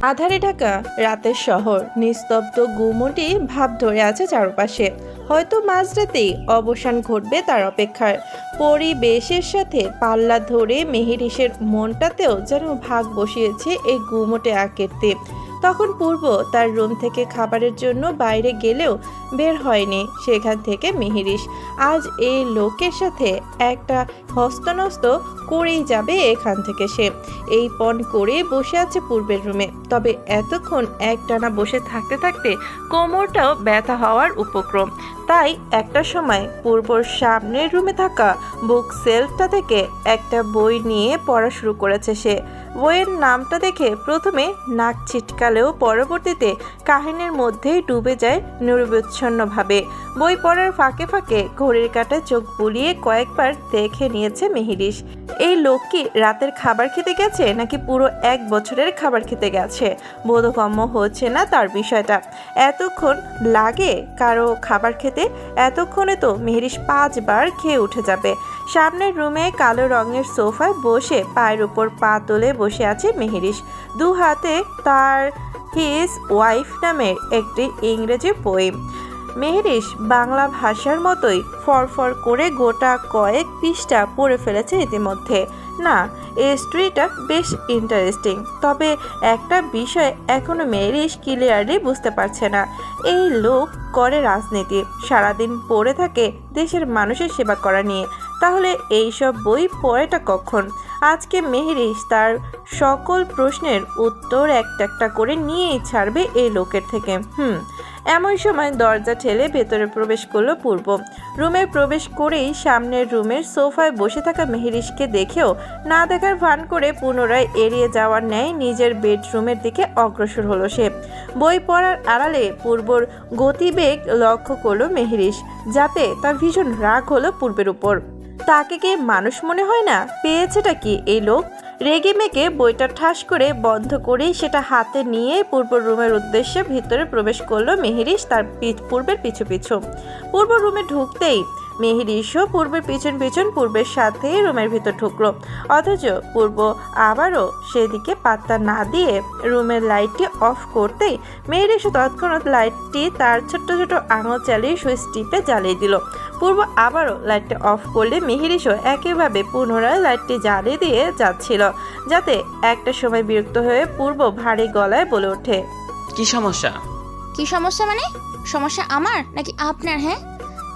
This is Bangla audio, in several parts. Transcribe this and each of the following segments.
আঁধারে ঢাকা রাতের শহর, নিস্তব্ধ গুমোটি ভাব ধরে আছে চারপাশে। হয়তো মাঝরাতেই অবসান ঘটবে তার অপেক্ষার। পরিবেশের সাথে পাল্লা ধরে মেহেরিসের মনটাতেও যেন ভাগ বসিয়েছে এই গুমোটে আকৃতি। তখন পূর্ব তার রুম থেকে খাবারের জন্য বাইরে গেলেও বের হয়নি সেখান থেকে মেহেরিস। আজ এই লোকের সাথে একটা হস্তনস্ত করেই যাবে এখান থেকে সে। এই পণ করে বসে আছে পূর্বের রুমে। তবে এতক্ষণ একটানা বসে থাকতে থাকতে কোমরটাও ব্যথা হওয়ার উপক্রম। তাই একটা সময় পূর্বর সামনের রুমে থাকা বুক সেলফটা থেকে একটা বই নিয়ে পড়া শুরু করেছে সে। বইয়ের নামটা দেখে প্রথমে নাক ছিটকালেও পরবর্তীতে কাহিনীর মধ্যেই ডুবে যায় নিরবচ্ছন্নভাবে। বই পড়ার ফাঁকে ফাঁকে ঘড়ির কাঁটায় চোখ বুলিয়ে কয়েকবার দেখে নিয়েছে মেহেরিস। এই লোক কি রাতের খাবার খেতে গেছে নাকি পুরো 1 বছরের খাবার খেতে গেছে বোধগম্য হচ্ছে না তার বিষয়টা। এতক্ষণ লাগে কারো খাবার খেতে? এতক্ষণে তো মেহেরিস 5 বার খেয়ে উঠে যাবে। সামনের রুমে কালো রঙের সোফায় বসে পায়ের উপর পা তুলে বসে আছে মেহেরিস। 2 হাতে তার হিজ ওয়াইফ নামের একটি ইংরেজি বই। মেহেরিস বাংলা ভাষার মতোই ফরফর করে গোটা কয়েক পৃষ্ঠা পড়ে ফেলেছে ইতিমধ্যে। না, এই স্টোরিটা বেশ ইন্টারেস্টিং, তবে একটা বিষয় এখনো মেহেরিস ক্লিয়ারলি বুঝতে পারছে না। এই লোক করে রাজনীতি, সারাদিন পড়ে থাকে দেশের মানুষের সেবা করা নিয়ে। তাহলে এইসব বই পড়েটা কখন? আজকে মেহেরিস তার সকল প্রশ্নের উত্তর একটা একটা করে নিয়েই ছাড়বে এই লোকের থেকে। এমন সময় দরজা ঠেলে ভেতরে প্রবেশ করলো পূর্ব। রুমে প্রবেশ করেই সামনের রুমের সোফায় বসে থাকা মেহেরিসকে দেখেও না দেখার ভান করে পুনরায় এড়িয়ে যাওয়ার ন্যায় নিজের বেডরুমের দিকে অগ্রসর হলো সে। বই পড়ার আড়ালে পূর্বর গতিবেগ লক্ষ্য করলো মেহেরিস, যাতে তার ভীষণ রাগ হলো পূর্বের উপর। তাকে কি মানুষ মনে হয় না? পেয়েছেটা কি এই লোক? রেগে মেগে বইটা ঠাস করে বন্ধ করেই সেটা হাতে নিয়ে পূর্ব রুমের উদ্দেশ্যে ভিতরে প্রবেশ করলো মেহেরিস তার পূর্বের পিছু পিছু। পূর্ব রুমে ঢুকতেই মেহেরিসও পূর্বের পিছন পিছন পূর্বের সাথেই রুমের ভিতর ঢুকলো। অথচ পূর্ব আবারও সেদিকে পাত্তা না দিয়ে রুমের লাইটটি অফ করতেই মেহেরিসও তৎক্ষণাৎ লাইটটি তার ছোট্ট ছোট আঙুল চালিয়ে সুইচ টিপে জ্বালিয়ে দিল। পূর্ব আবারও লাইটটা অফ করলে মেহেরিসও একইভাবে পুনরায় লাইটটি জ্বালিয়ে দিয়ে যাচ্ছিল, যাতে একটা সময় বিরক্ত হয়ে পূর্ব ভারী গলায় বলে ওঠে, কি সমস্যা? কি সমস্যা মানে? সমস্যা আমার নাকি আপনার? হ্যাঁ,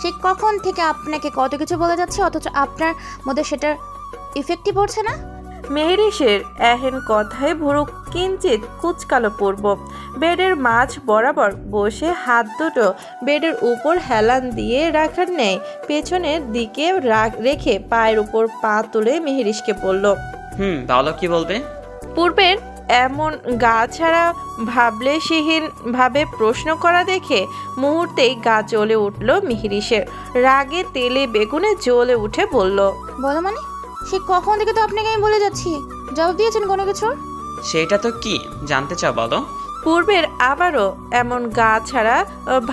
সে কখন থেকে আপনাকে কত কিছু বলে যাচ্ছে, অথচ আপনার মধ্যে সেটার ইফেক্টই পড়ছে না। মেহেরিসের এহেন কথায় ভুরু কিঞ্চিত কুচকালো পূর্ব। বেডের মাঝ বরাবর বসে হাত দুটো বেডের উপর হেলান দিয়ে রাখার ন্যায় পেছনের দিকে রেখে পায়ের উপর পা তুলে মেহেরিসকে বলল, তাহলে কি বলবে? পূর্বের এমন গা ছাড়া ভাবলেশহীন ভাবে প্রশ্ন করা দেখে মুহূর্তেই গা জ্বলে উঠল মেহেরিসের। রাগে তেলে বেগুনে জ্বলে উঠে বলল, বলো মানে? সে কখন থেকে তো আপনাকে আমি বলে যাচ্ছি, জবাব দিয়েছেন কোনো কিছুর? সেটা তো কি জানতে চাও বলো? পূর্বের আবারও এমন গা ছাড়া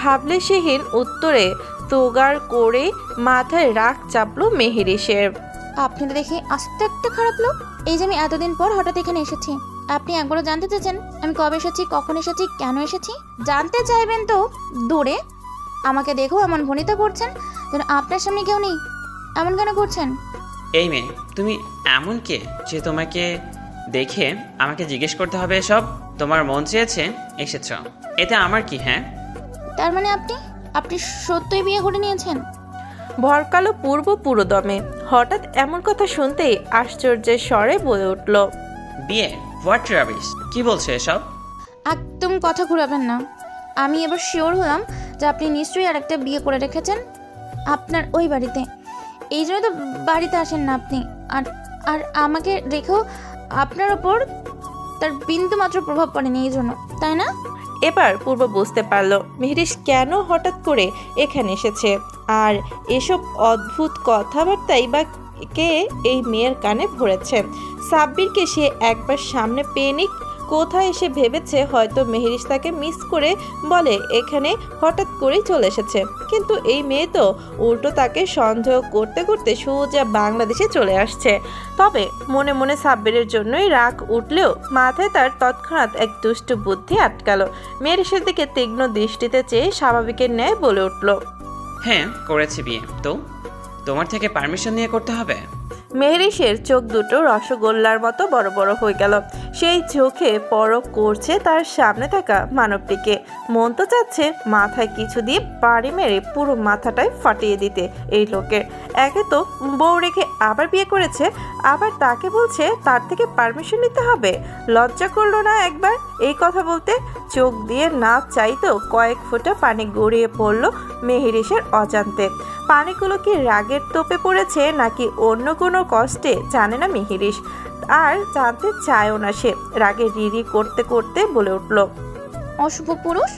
ভাবলেশহীন উত্তরে তোগাড় করে মাথায় রাগ চাপলো মেহেরিসের। আপনি তো দেখে আস্তে একটা খারাপ লোক। এই যে আমি এতদিন পর হঠাৎ এখানে এসেছি, আপনি একবারও জানতে চেয়েছেন আমি কবে এসেছি, কখন এসেছি, কেন এসেছি? জানতে চাইবেন তো দূরে, আমাকে দেখেও এমন ভনিতা করছেন যেন আপনার সামনে কেউ নেই। এমন কেন করছেন? এই মেয়ে, তুমি এমন কে যে তোমাকে দেখে আমাকে জিজ্ঞেস করতে হবে এসব? তোমার মন চেয়েছে এসেছ, এতে আমার কি? হ্যাঁ, তার মানে আপনি আপনি সত্যই বিয়ে করে নিয়েছেন? ভরকালো পূর্ব পুরোদমে। হঠাৎ এমন কথা শুনতেই আশ্চর্যের স্বরে বলে উঠল, বিয়ে? হোয়াট রাবিশ, কি বলছো এসব? একদম কথা ঘুরাবেন না। আমি এবার শিওর হলাম যে আপনি নিশ্চয়ই আরেকটা বিয়ে করে রেখেছেন আপনার ওই বাড়িতে। এই জন্য তো বাড়িতে আসেন না আপনি। আর আর আমাকে রেখেও আপনার ওপর তার বিন্দু মাত্র প্রভাব পড়েনি, এই জন্য, তাই না? এবার পূর্ব বুঝতে পারল মেহেরিস কেন হঠাৎ করে এখানে এসেছে, আর এসব অদ্ভুত কথাবার্তাই বা কে এই মেয়ের কানে ভরেছে। সাব্বিরকে সে একবার সামনে পেয়ে নিক, কোথায় এসে ভেবেছে হয়তো মেহেরিস তাকে মিস করে বলে এখানে হঠাৎ করেই চলে এসেছে, কিন্তু এই মেয়ে তো উল্টো তাকে সন্দেহ করতে করতে সোজা বাংলাদেশে চলে আসছে। তবে মনে মনে সাব্বিরের জন্যই রাগ উঠলেও মাথায় তার তৎক্ষণাৎ এক দুষ্ট বুদ্ধি আটকালো। মেহেরিসের দিকে তীক্ষ্ণ দৃষ্টিতে চেয়ে স্বাভাবিকের ন্যায় বলে উঠল, হ্যাঁ করেছি বিয়ে, তো তোমার থেকে পারমিশন নিয়ে করতে হবে? মেহেরিসের চোখ দুটো রসগোল্লার মতো বড় বড় হয়ে গেল। সেই চোখে পরক করছে তার সামনে থাকা মানবটিকে। মন তো চাচ্ছে মাথায় কিছু দিয়ে বাড়ি মেরে পুরো মাথাটাই ফাটিয়ে দিতে এই লোকের। একে তো বউ রেখে আবার বিয়ে করেছে, আবার তাকে বলছে তার থেকে পারমিশন নিতে হবে। লজ্জা করলো না একবার এই কথা বলতে? চোখ দিয়ে না চাইতেও কয়েক ফোঁটা পানি গড়িয়ে পড়ল মেহেরিসের অজান্তে। পানিগুলো কি রাগের তোপে পড়েছে নাকি অন্য কোনো কষ্টে জানে না মেহেরিস, আর জানতে চায়ও না সে। রাগে রিরি করতে করতে বলে উঠল, অশুভ পুরুষ,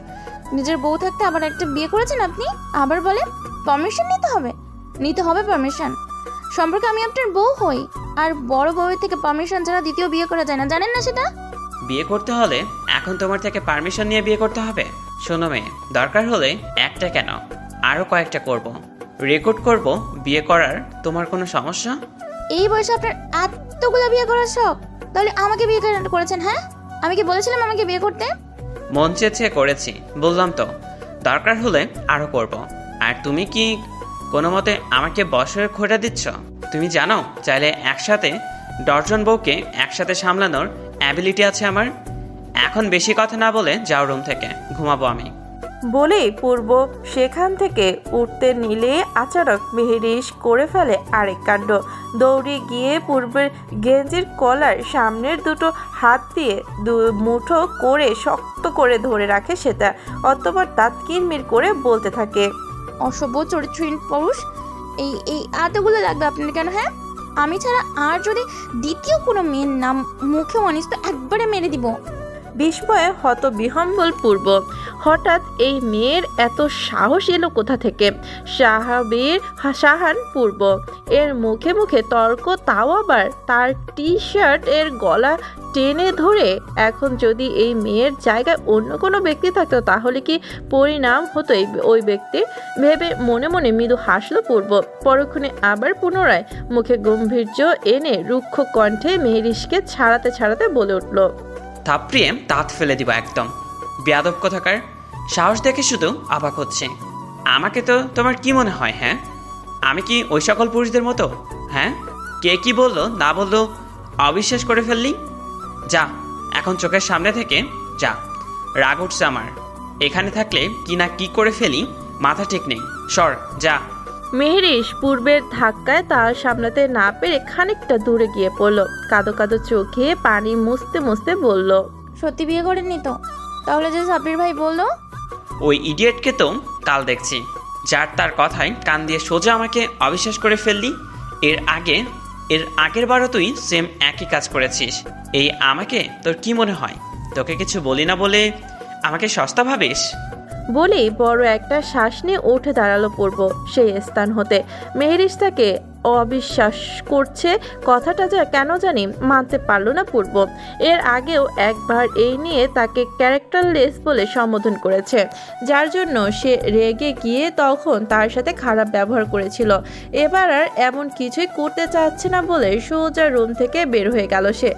নিজের বউ থাকতে আবার একটা বিয়ে করেছেন আপনি, আবার বলে পারমিশন নিতে হবে পারমিশন। সম্পর্কে আমি আপনার বউ হই, আর বড় বউয়ের থেকে পারমিশন ছাড়া দ্বিতীয় বিয়ে করা যায় না, জানেন না সেটা? বিয়ে করতে হলে এখন তোমার থেকে পারমিশন নিয়ে বিয়ে করতে হবে? শোনো মেয়ে, দরকার হলে একটা কেন আরও কয়েকটা করব, রেকর্ড করব। বিয়ে করার তোমার কোনো সমস্যা? এই বয়সে আপনার এতগুলো বিয়ে করার শখ, তাহলে আমাকে বিয়ে করেছেন? হ্যাঁ, আমি কি বলেছিলাম আমাকে বিয়ে করতে? মন চেয়েছে করেছি, বললাম তো। দরকার হলে আরও করব। আর তুমি কি কোনো মতে আমাকে বছরের খোঁটা দিচ্ছ? তুমি জানো চাইলে একসাথে ডজন বউকে একসাথে সামলানোর অ্যাবিলিটি আছে আমার। এখন বেশি কথা না বলে যাও রুম থেকে, ঘুমাবো আমি। বলেই পূর্ব সেখান থেকে উঠতে নিলে আচানক মেহেরিস করে ফেলে আরেক কাণ্ড। দৌড়ে গিয়ে পূর্বের গেঞ্জির কলার সামনের দুটো হাত দিয়ে মুঠো করে শক্ত করে ধরে রাখে সেটা। অতঃপর দাঁত কিরমির করে বলতে থাকে, অসভ্য চরিত্রহীন পুরুষ, এই এতগুলো লাগবে আপনার কেন? হ্যাঁ, আমি ছাড়া আর যদি দ্বিতীয় কোনো মেয়ের নাম মুখে আনিস তো একবারে মেরে দিব। বিস্ময়ে হতবিহ্বল পূর্ব। হঠাৎ এই মেয়ের এত সাহস এলো কোথা থেকে? সাহান পূর্ব এর মুখে মুখে তর্ক, তাও আবার তার টি শার্ট এর গলা টেনে ধরে। এখন যদি এই মেয়ের জায়গায় অন্য কোনো ব্যক্তি থাকতো তাহলে কি পরিণাম হতো ওই ব্যক্তির? ভেবে মনে মনে মৃদু হাসলো পূর্ব। পরক্ষণে আবার পুনরায় মুখে গম্ভীর্য এনে রুক্ষ কণ্ঠে মেহেরিসকে ছাড়াতে বলে উঠল, থাপড়িয়ে দাঁত ফেলে দিব একদম। বেয়াদব কোথাকার, সাহস দেখে শুধু অবাক হচ্ছে। আমাকে তো তোমার কি মনে হয়? হ্যাঁ, আমি কি ওই সকল পুরুষদের মতো? হ্যাঁ, কে কি বললো না বললো অবিশ্বাস করে ফেললি? যা এখন চোখের সামনে থেকে যা। রাগ উঠছে আমার, এখানে থাকলে কি না কি করে ফেলি মাথা ঠিক নেই। সর যা। মেহেরিস পূর্বের ধাক্কায় তার সামলাতে না পেরে খানিকটা দূরে গিয়ে পড়ল। কাদো কাদো চোখে পানি মুছতে মুছতে বলল, সত্যি বিয়ে করেননি তো? তাহলে যে সাব্বির ভাই বললো? ওই ইডিয়েটকে তো কাল দেখছি, যার তার কথায় কান দিয়ে সোজা আমাকে অবিশ্বাস করে ফেললি। এর আগের বারও তুই সেম একই কাজ করেছিস। এই আমাকে তোর কি মনে হয়? তোকে কিছু বলি না বলে আমাকে সস্তা ভাবিস? বলেই বড় একটা শ্বাস নিয়ে উঠে দাঁড়ালো পূর্ব সেই স্থান হতে। মেহেরিস তাকে অবিশ্বাস করছে কথাটা যা কেন জানি মানতে পারলো না পূর্ব। এর আগেও একবার এই নিয়ে তাকে ক্যারেক্টারলেস বলে সম্বোধন করেছে, যার জন্য সে রেগে গিয়ে তখন তার সাথে খারাপ ব্যবহার করেছিল। এবার আর এমন কিছুই করতে চাচ্ছে না বলে সোজা রুম থেকে বের হয়ে গেল সে।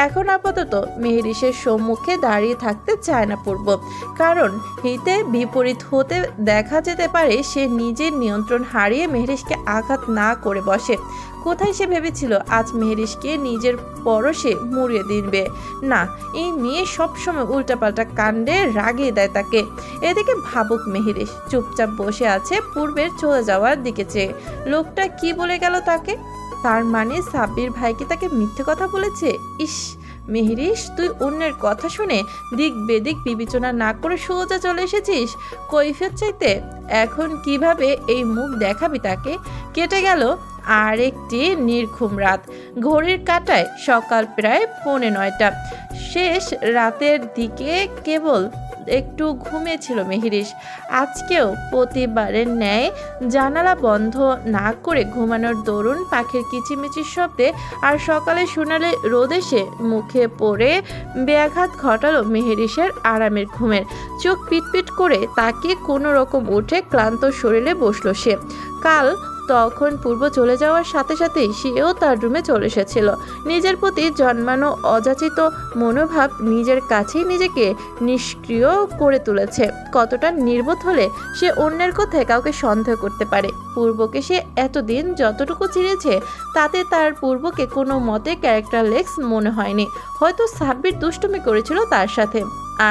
এখন আপাতত মেহেরিসের সম্মুখে দাঁড়িয়ে থাকতে চায় না পূর্ব, কারণ হিতে বিপরীত হতে দেখা যেতে পারে সে নিজের নিয়ন্ত্রণ হারিয়ে মেহেরিসকে আঘাত না করে বসে। কোথায় সে ভেবেছিল আজ মেহেরিসকে নিজের পরশে মুড়িয়ে দিবে? না, এই মেয়ে সবসময় উল্টাপাল্টা কাণ্ডে রাগিয়ে দেয় তাকে। এদিকে ভাবুক মেহেরিস চুপচাপ বসে আছে পূর্বের চলে যাওয়ার দিকে চেয়ে। লোকটা কি বলে গেল তাকে? তার মানে সাব্বির ভাইকে তাকে মিথ্যে কথা বলেছে। ইস মেহেরিস, তুই অন্যের কথা শুনে দিক বেদিক বিবেচনা না করে সোজা চলে এসেছিস কৈফিয়ত চাইতে। এখন কিভাবে এই মুখ দেখাবি তাকে? কেটে গেল আরেকটি নির্ঘুম রাত। ঘড়ির কাঁটায় সকাল প্রায় 9:15। শেষ রাতের দিকে কেবল একটু ঘুমিয়েছিল মেহেরিশ। আজকেও প্রতিবারের ন্যায় জানালা বন্ধ না করে ঘুমানোর দরুন পাখির কিচিমিচির শব্দে আর সকালে সোনালি রোদ এসে মুখে পড়ে ব্যাঘাত ঘটালো মেহেরিশের আরামের ঘুমের। চোখ পিটপিট করে তাকিয়ে কোনো রকম উঠে ক্লান্ত শরীরে বসলো সে। কাল তখন পূর্ব চলে যাওয়ার সাথে সাথেই সেও তার রুমে চলে এসেছিল। নিজের প্রতি জন্মানো অযাচিত মনোভাব নিজের কাছেই নিজেকে নিষ্ক্রিয় করে তুলেছে। কতটা নির্বোধ হলে সে অন্যের কথায় কাউকে সন্দেহ করতে পারে। পূর্বকে সে এতদিন যতটুকু চিনেছে তাতে তার পূর্বকে কোনো মতে ক্যারেক্টারলেস মনে হয়নি। হয়তো সাব্বির দুষ্টুমি করেছিল তার সাথে,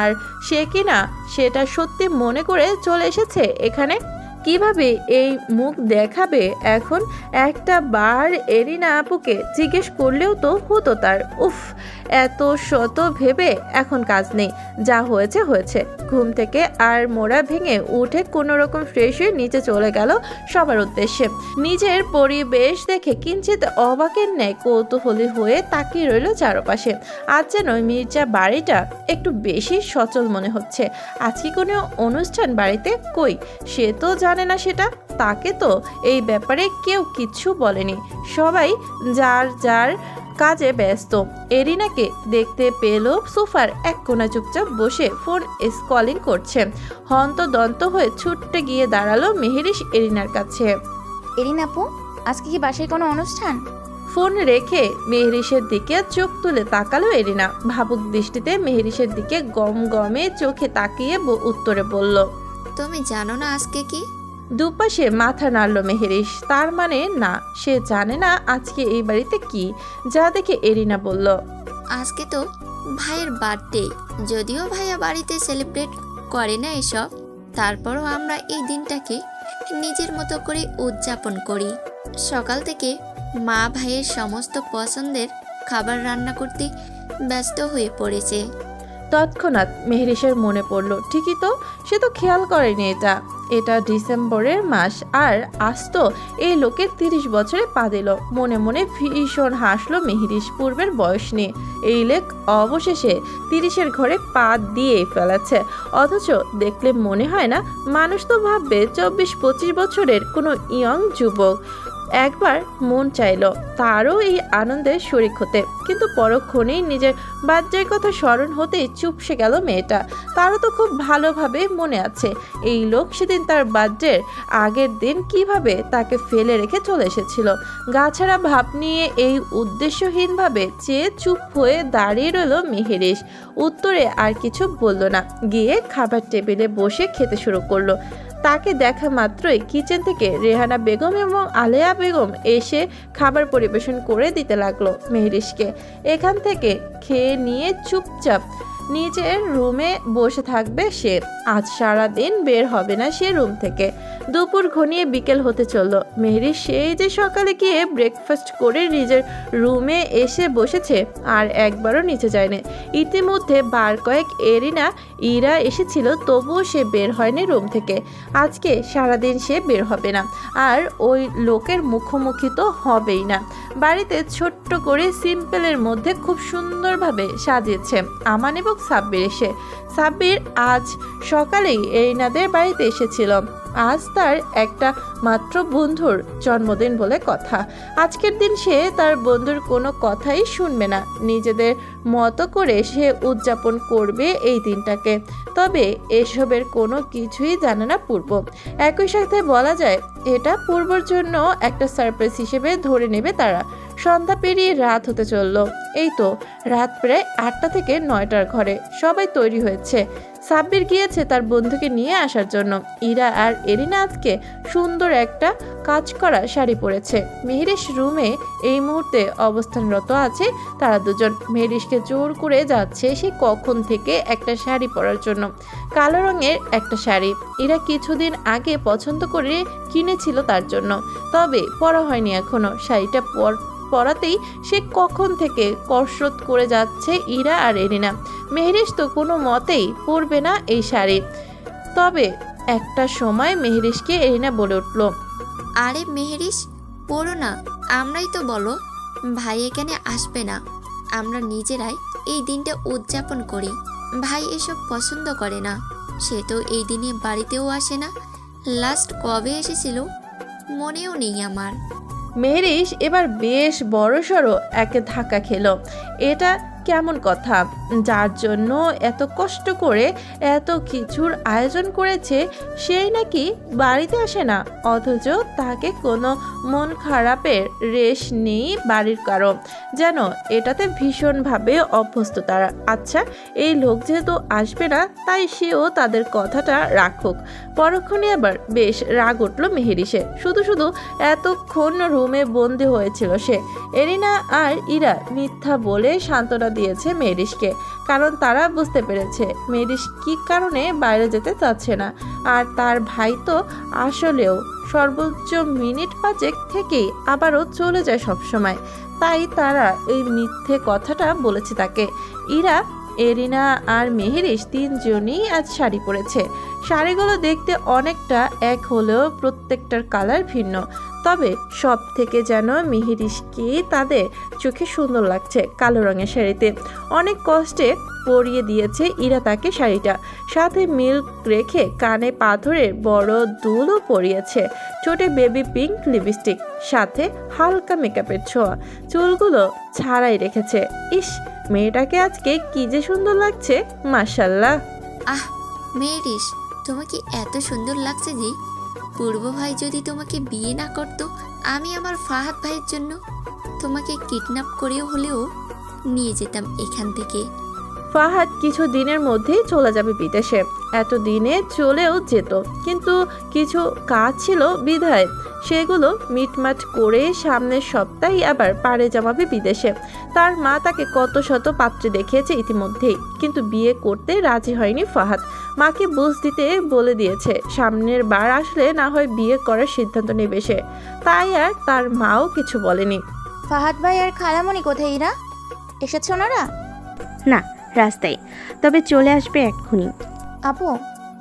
আর সে কিনা সেটা সত্যি মনে করে চলে এসেছে এখানে। কিভাবে এই মুখ দেখাবে এখন? একটা বার এরিনা আপুকে জিজ্ঞেস করলেও তো হতো তার। উফ, এত শত ভেবে এখন কাজ নেই। যা হয়েছে হয়েছে। ঘুম থেকে আর মোড়া ভেঙে উঠে কোনো রকম ফ্রেশ হয়ে নিচে চলে গেল সবার উদ্দেশ্যে। নিজের পরিবেশ দেখে কিঞ্চিত অবাকের ন্যায় কৌতূহলী হয়ে তাকিয়ে রইল চারপাশে। আজ যেন মির্জা বাড়িটা একটু বেশি সচল মনে হচ্ছে। আজকে কোনো অনুষ্ঠান বাড়িতে? কই, সে তো জানে না সেটা। তাকে তো এই ব্যাপারে কেউ কিচ্ছু বলেনি। সবাই যার যার কাজে ব্যস্ত। এরিনাকে দেখতে পেল সোফার এক কোণা চুপচাপ বসে ফোন স্ক্রলিং করছে। হন্তদন্ত হয়ে ছুটতে গিয়ে দাঁড়ালো মেহেরিশ এরিনার কাছে। এরিন আপু, আজকে কি বাসায় কোনো অনুষ্ঠান? ফোন রেখে মেহেরিশের দিকে চোখ তুলে তাকালো এরিনা। ভাবুক দৃষ্টিতে মেহেরিশের দিকে গম গমে চোখে তাকিয়ে উত্তরে বলল, তুমি জানো না আজকে কি? দুপাশে মাথা নাড়ল মেহেরিশ। তার মানে না, সে জানে না আজকে এই বাড়িতে কি। যা দেখে এরিনা বলল, আজকে তো ভাইয়ের বার্থডে। যদিও ভাইয়া বাড়িতে সেলিব্রেট করে না এসব, তারপরও আমরা এই দিনটাকে নিজের মতো করে উদযাপন করি। সকাল থেকে মা ভাইয়ের সমস্ত পছন্দের খাবার রান্না করতে ব্যস্ত হয়ে পড়েছে। তৎক্ষণাৎ মেহেরিশের মনে পড়ল, ঠিকই তো, সে তো খেয়াল করেনি এটা। এটা ডিসেম্বরের মাস, আর আজ তো এই লোকের 30 বছরে পা দিল। মনে মনে ভীষণ হাসলো মেহেরিশ পূর্বের বয়স নিয়ে। এই লেক অবশেষে 30-এর ঘরে পা দিয়েই ফেলেছে। অথচ দেখলে মনে হয় না। মানুষ তো ভাববে 24-25 বছরের কোনো ইয়ং যুবক। একবার মন চাইল তারও এই আনন্দের শরিক হতে, কিন্তু পরক্ষণেই নিজের বাচ্চার কথা স্মরণ হতেই চুপসে গেল মেয়েটা। তারও তো খুব ভালোভাবে মনে আছে এই লোক সেদিন তার বার্থডের আগের দিন কিভাবে তাকে ফেলে রেখে চলে এসেছিল। গাছাড়া ভাব নিয়ে এই উদ্দেশ্যহীনভাবে চেয়ে চুপ হয়ে দাঁড়িয়ে রইল মেহেরিশ। উত্তরে আর কিছু বলল না, গিয়ে খাবার টেবিলে বসে খেতে শুরু করলো। তাকে দেখা মাত্রই কিচেন থেকে রেহানা বেগম এবং আলেয়া বেগম এসে খাবার পরিবেশন করে দিতে লাগলো মেহেরিশকে। এখান থেকে খেয়ে নিয়ে চুপচাপ নিজের রুমে বসে থাকবে সে। আজ সারা দিন বের হবে না সে রুম থেকে। দুপুর ঘনিয়ে বিকেল হতে চলল। মেহেরিশ সেই যে সকালে গিয়ে ব্রেকফাস্ট করে নিজের রুমে এসে বসেছে, আর একবারও নিচে যায়নি। ইতিমধ্যে বার কয়েক এরিনা ইরা এসেছিল, তবুও সে বের হয়নি রুম থেকে। আজকে সারাদিন সে বের হবে না, আর ওই লোকের মুখোমুখি তো হবেই না। বাড়িতে ছোট্ট করে সিম্পলের মধ্যে খুব সুন্দরভাবে সাজিয়েছে আমান এবং সাব্বির এসে। সাব্বির আজ সকালেই এরিনাদের বাড়িতে এসেছিল। আজ তার একটা মাত্র বন্ধুর জন্মদিন বলে কথা। আজকের দিন সে তার বন্ধুর কোনো কথাই শুনবে না। নিজেদের মতো করে সে উদযাপন করবে এই দিনটাকে। তবে এসবের কোনো কিছুই জানে না পূর্ব। একই সাথে বলা যায় এটা পূর্বর জন্য একটা সারপ্রাইজ হিসেবে ধরে নেবে তারা। সন্ধ্যা পেরিয়ে রাত হতে চলল। এই তো রাত প্রায় 8টা থেকে 9টার ঘরে। সবাই তৈরি হয়েছে। সাব্বির গিয়েছে তার বন্ধুকে নিয়ে আসার জন্য। ইরা আর এরিনা আজকে সুন্দর একটা কাজ করা শাড়ি পরেছে। মেহেরিশ রুমে এই মুহূর্তে অবস্থানরত আছে তারা দুজন। মেহেরিশকে জোর করে যাচ্ছে সে কখন থেকে একটা শাড়ি পরার জন্য। কালো রঙের একটা শাড়ি ইরা কিছুদিন আগে পছন্দ করে কিনেছিল তার জন্য, তবে পরা হয়নি এখনো। শাড়িটা পরাতেই সে কখন থেকে কসরত করে যাচ্ছে ইরা আর এরিনা। মেহেরিশ তো কোনো মতেই পরবে না এই শাড়ি। তবে একটা সময় মেহেরিশকে এরিনা বলে উঠল, আরে মেহেরিশ, পড়ো না। আমরাই তো বলো ভাই এখানে আসবে না, আমরা নিজেরাই এই দিনটা উদযাপন করি। ভাই এসব পছন্দ করে না। সে তো এই দিনে বাড়িতেও আসে না। লাস্ট কবে এসেছিল মনেও নেই আমার। মেহরিশ এবার বেশ বড়সড় এক ধাক্কা খেলো। এটা কেমন কথা, যার জন্য এত কষ্ট করে এত কিছুর আয়োজন করেছে সেই নাকি বাড়িতে আসে না, অথচ তাকে কোনো মন খারাপের রেশ নেই বাড়ির কারো। যেন এটাতে ভীষণভাবে অভ্যস্ত তারা। আচ্ছা, এই লোক যেহেতু আসবে না তাই সেও তাদের কথাটা রাখুক। পরক্ষণে আবার বেশ রাগ উঠল মেহেরিসে। শুধু শুধু এতক্ষণ রুমে বন্দি হয়েছিল সে। এরিনা আর ইরা মিথ্যা বলে সান্ত্বনা দিয়েছে মেহেরিসকে, কারণ তারা বুঝতে পেরেছে মেহেরিস কী কারণে বাইরে যেতে চাচ্ছে না। আর তার ভাই তো আসলেও সর্বোচ্চ মিনিট 5 থেকেই আবারও চলে যায় সবসময়। তাই তারা এই মিথ্যে কথাটা বলেছে তাকে। ইরা, এরিনা আর মেহেরিস তিনজনই আজ শাড়ি পরেছে। শাড়িগুলো দেখতে অনেকটা এক হলেও প্রত্যেকটার কালার ভিন্ন। তবে সব থেকে যেন মেহেরিসকে তাদের চোখে সুন্দর লাগছে কালো রঙের শাড়িতে। অনেক কষ্টে পরিয়ে দিয়েছে ইরা তাকে শাড়িটা, সাথে মিল্ক রেখে কানে পাথরের বড় দুলও পরিয়েছে, ঠোঁটে বেবি পিঙ্ক লিপস্টিক, সাথে হালকা মেকআপের ছোঁয়া, চুলগুলো ছাড়াই রেখেছে। ইস, মেয়েটাকে আজকে কি যে সুন্দর লাগছে, মাশাল্লাহ। আহ মেরিস, তোমাকে এত সুন্দর লাগছে যে পূর্ব ভাই যদি তোমাকে বিয়ে না করতো, আমি আমার ফাহাদ ভাইয়ের জন্য তোমাকে কিডন্যাপ করেও হলেও নিয়ে যেতাম এখান থেকে। ফাহাদ কিছু দিনের মধ্যেই চলে যাবে বিদেশে। এত দিনে চলেও যেত, কিন্তু কিছু কাজ ছিল বিধায় সেগুলো মিটমাট করে সামনের সপ্তাহে আবার পাড়ে জমাবে বিদেশে। তার মা তাকে কত শত পাত্রে দেখিয়েছে ইতিমধ্যেই, কিন্তু বিয়ে করতে রাজি হয়নি ফাহাদ। মাকে বুঝ দিতে বলে দিয়েছে সামনের বার আসলে না হয় বিয়ে করার সিদ্ধান্ত নেবে সে। তাই আর তার মাও কিছু বলেনি। ফাহাদ ভাই আর খালামণি কোথায়? ইরা, এসেছে ওনারা? না, রাস্তায়, তবে চলে আসবে এক্ষুনি। আপু,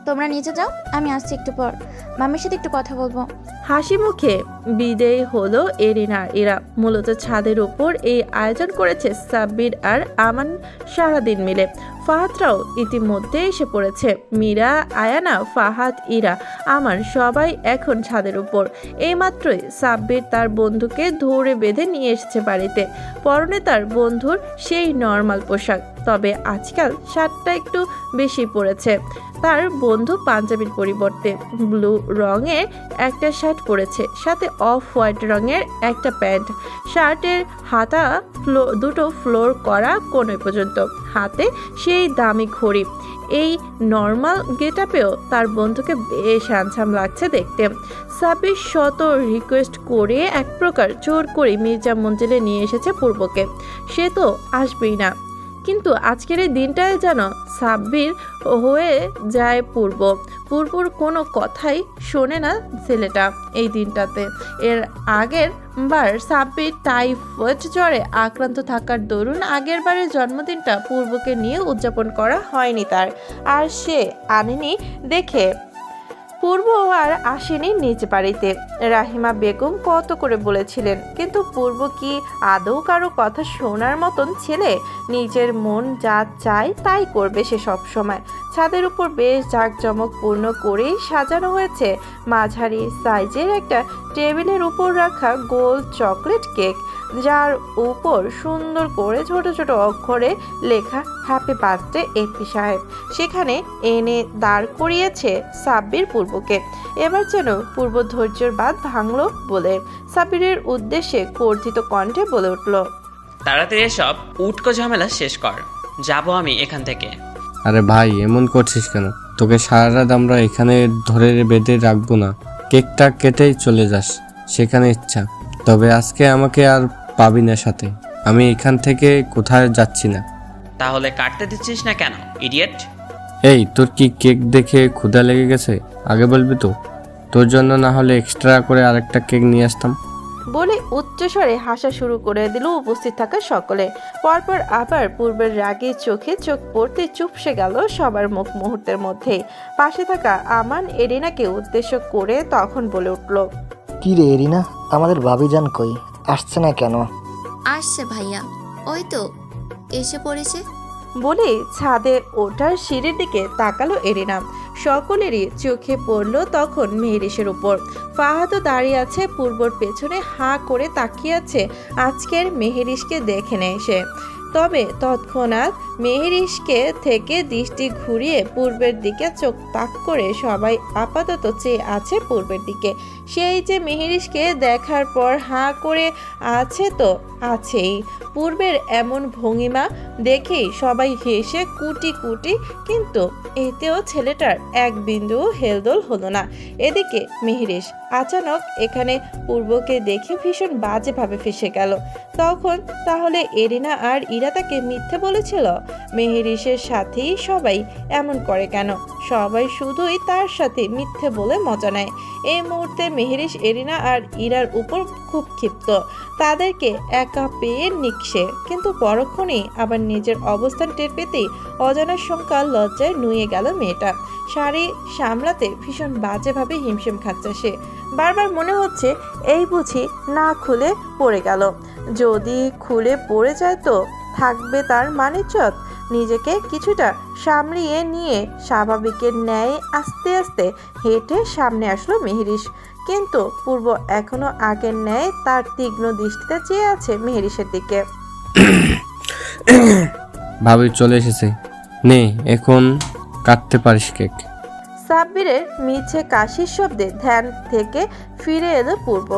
তোমরা নিচে যাও, আমি আসছি একটু পর। মামির সাথে একটু কথা বলবো। হাসি মুখে বিদেয় হলো এরিনা। এরা মূলত ছাদের উপর এই আয়োজন করেছে সাব্বির আর আমান সারাদিন মিলে। ফাহাদরাও ইতিমধ্যে এসে পড়েছে। মীরা, আয়ানা, ফাহাদ, ইরা, আমান সবাই এখন ছাদের উপর। এইমাত্রই সাব্বির তার বন্ধুকে ধরে বেঁধে নিয়ে এসেছে বাড়িতে। পরনে তার বন্ধুর সেই নর্মাল পোশাক, তবে আজকাল শার্টটা একটু বেশি পড়েছে। তার বন্ধু পাঞ্জাবির পরিবর্তে ব্লু রঙের একটা শার্ট পরেছে, সাথে অফ হোয়াইট রঙের একটা প্যান্ট। শার্টের হাতা দুটো ফ্লোর করা কোণে পর্যন্ত, হাতে সেই দামি ঘড়ি। এই নর্মাল গেটআপেও তার বন্ধুকে বেশ হ্যান্ডসাম লাগছে দেখতে। সাব্বির শত রিকোয়েস্ট করে এক প্রকার জোর করে মির্জা মঞ্জিলে নিয়ে এসেছে পূর্বকে। সে তো আসবেই না, কিন্তু আজকের এই দিনটায় যেন সাব্বির হয়ে যায় পূর্বর কোনো কথাই শোনে না ছেলেটা এই দিনটাতে। এর আগের বার সাব্বির টাইফয়েড জ্বরে আক্রান্ত থাকার দরুন আগের বারের জন্মদিনটা পূর্বকে নিয়ে উদযাপন করা হয়নি তার, আর সে আনেনি দেখে পূর্ব আর আসেনি নিজ বাড়িতে। রাহিমা বেগম কত করে বলেছিলেন, কিন্তু পূর্ব কি আদৌ কারো কথা শোনার মতন ছেলে? নিজের মন যা চায় তাই করবে সে সব সময়। ছাদের উপর বেশ জাঁকজমকপূর্ণ করেই সাজানো হয়েছে মাঝারি সাইজের একটা টেবিলের উপর রাখা গোল চকলেট কেক, যার উপর সুন্দর করে ছোট ছোট অক্ষরে লেখা হ্যাপি বার্থডে এপি সাহেব। সেখানে এনে দাঁড় করিয়েছে সাব্বির পূর্বকে। এবার যেন পূর্ব ধৈর্যের বাঁধ ভাঙলো বলে সাব্বিরের উদ্দেশ্যে কর্ধিত কণ্ঠে বলে উঠল, তাড়াতাড়ি এসব উটকো ঝামেলা শেষ কর, যাব আমি এখান থেকে। আরে ভাই, এমন করছিস কেন? তোকে সারা রাত আমরা এখানে ধরে বেঁধে রাখবো না। কেকটা কেটেই চলে যাস সেখানে ইচ্ছা, তবে আজকে আমাকে আর পাবি না সাথে। আমি এখান থেকে কোথায় যাচ্ছি না। তাহলে কাটতে দিচ্ছিস না কেন, ইডিয়েট? এই, তোর কি কেক দেখে ক্ষুধা লেগে গেছে? আগে বলবি তো, তোর জন্য না হলে এক্সট্রা করে আরেকটা কেক নিয়ে আসতাম। বলে উচ্চস্বরে হাসা শুরু করে দিল উপস্থিত থাকা সকলে। পরপর আবার পূর্বের রাগে চোখে চোখ পড়তে চুপসে গেল সবার মুখ মুহূর্তের মধ্যে। পাশে থাকা আমান এরিনাকে উদ্দেশ্য করে তখন বলে উঠল, কি রে এরিনা, আমাদের ভাবিজান কই? আসছে না কেন? আসছে ভাইয়া, ওই তো এসে পড়েছে। বলে ছাদে ওঠার সিঁড়ির দিকে তাকালো এরিনা। সকলেরই চোখে পড়ল তখন মেহেরিসের উপর। ফাহাদও দাঁড়িয়ে আছে পূর্বর পেছনে, হাঁ করে তাকিয়ে আছে আজকের মেহেরিসকে দেখে নেয় সে। তবে তৎক্ষণাৎ মেহেরিসকে থেকে দৃষ্টি ঘুরিয়ে পূর্বের দিকে চোখ তাক করে সবাই আপাতত চেয়ে আছে পূর্বের দিকে। সেই যে মেহেরিসকে দেখার পর হাঁ করে আছে তো আছেই। পূর্বের এমন ভঙ্গিমা দেখেই সবাই হেসে কুটি কুটি, কিন্তু এতেও ছেলেটার এক বিন্দুও হেলদোল হলো না। এদিকে মেহেরিস আচানক এখানে পূর্বকে দেখে ভীষণ বাজেভাবে ফেঁসে গেল। তখন তাহলে এরিনা আর ইরা তাকে মিথ্যে বলেছিল? মেহেরিসের সাথেই সবাই এমন করে কেন? সবাই শুধুই তার সাথে মিথ্যে বলে মজা নেয়। এই মুহূর্তে মেহেরিস এরিনা আর ইরার উপর খুব ক্ষিপ্ত। তাদেরকে একা পেয়ে নিকষে, কিন্তু পরক্ষণেই আবার নিজের অবস্থান টের পেতেই অজানার শঙ্কা লজ্জায় নুয়ে গেল মেয়েটা। শাড়ি সামলাতে ভীষণ বাজেভাবে হিমশিম খাচ্ছে সে। বারবার মনে হচ্ছে এই বুঝি না খুলে পড়ে গেল। যদি খুলে পড়ে যায় তো থাকবে তার মানিজ্জত। নিজেকে কিছুটা সামলিয়ে নিয়ে স্বাভাবিকের ন্যায় আস্তে আস্তে হেঁটে সামনে আসলো মেহেরিস। কিন্তু পূর্ব এখনো আগের ন্যায় তার তীক্ষ্ণ দৃষ্টিতে চেয়ে আছে মেহেরিসের দিকে। ভাবি চলে এসেছে, নে এখন কাটতে পারিস কেক। সাব্বিরের মিছে কাশির শব্দে ধ্যান থেকে ফিরে এলো পূর্ব।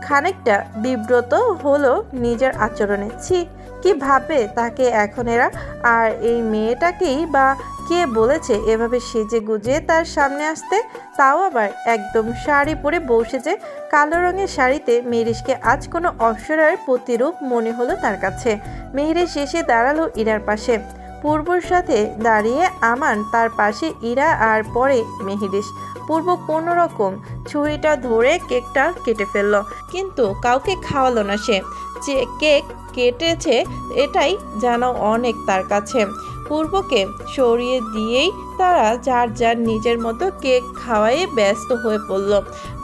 খানিকটা বিব্রত হলো নিজের আচরণে। ছি, কি ভাবে তাকে এখন এরা? আর এই মেয়েটাকেই বা কে বলেছে এভাবে সেজে গুজে তার সামনে আসতে? তাও আবার একদম শাড়ি পরে বসেছে। কালো রঙের শাড়িতে মেহেরিসকে আজ কোনো অপ্সরার প্রতিরূপ মনে হলো তার কাছে। মেহেরিস এসে দাঁড়ালো ইরার পাশে। পূর্বর সাথে দাঁড়িয়ে আমান, তার পাশে ইরা, আর পরে মেহেরিস। পূর্ব কোনো রকম ছুরিটা ধরে কেকটা কেটে ফেললো, কিন্তু কাউকে খাওয়ালো না সে। যে কেক কেটেছে এটাই যেন অনেক তার কাছে। পূর্বকে সরিয়ে দিয়েই তারা যার যার নিজের মতো কেক খাওয়ায় ব্যস্ত হয়ে পড়ল।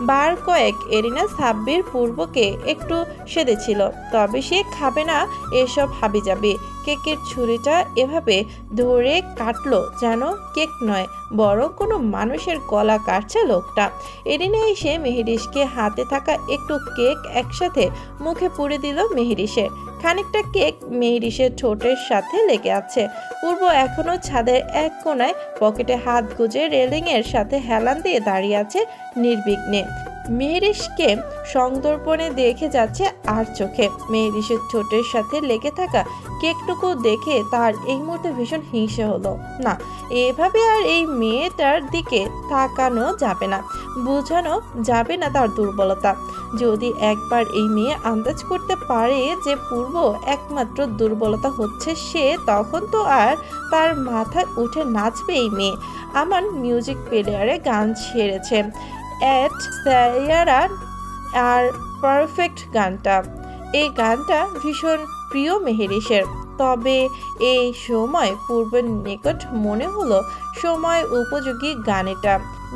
বার কয়েক এরিনা সাব্বির পূর্বকে একটু সেধেছিল, তবে সে খাবে না এসব হাবিজাবি। কেকের ছুরিটা এভাবে ধরে কাটলো যেন কেক নয়, বরং কোনো মানুষের গলা কাটছে লোকটা। এরিনা এসে মেহেরিসকে হাতে থাকা একটু কেক একসাথে মুখে পুরে দিল মেহেরিসের। খানিকটা কেক মেহেরিসের ঠোঁটের সাথে লেগে আছে। পূর্ব এখনো ছাদের এক কোণায় পকেটে হাত গুজে রেলিংয়ের সাথে হেলান দিয়ে দাঁড়িয়ে আছে নির্বিঘ্নে। মেহেরিসকে সংদর্পণে দেখে যাচ্ছে আর চোখে। মেহেরিসের ঠোঁটের সাথে লেগে থাকা কেকটুকু দেখে তার এই মুহূর্তে ভীষণ হিংসে হলো। না, এভাবে আর এই মেয়েটার দিকে তাকানো যাবে না, বোঝানো যাবে না তার দুর্বলতা। যদি একবার এই মেয়ে আন্দাজ করতে পারে যে পূর্ব একমাত্র দুর্বলতা হচ্ছে সে, তখন তো আর তার মাথায় উঠে নাচবে এই মেয়ে। আমার মিউজিক প্লেয়ারে গান ছেড়েছে এট সায়ারা আর পারফেক্ট গানটা। এই গানটা ভীষণ প্রিয় মেহেরিসের। তবে এই সময় পূর্বের নিকট মনে হলো সময় উপযোগী গান এটা।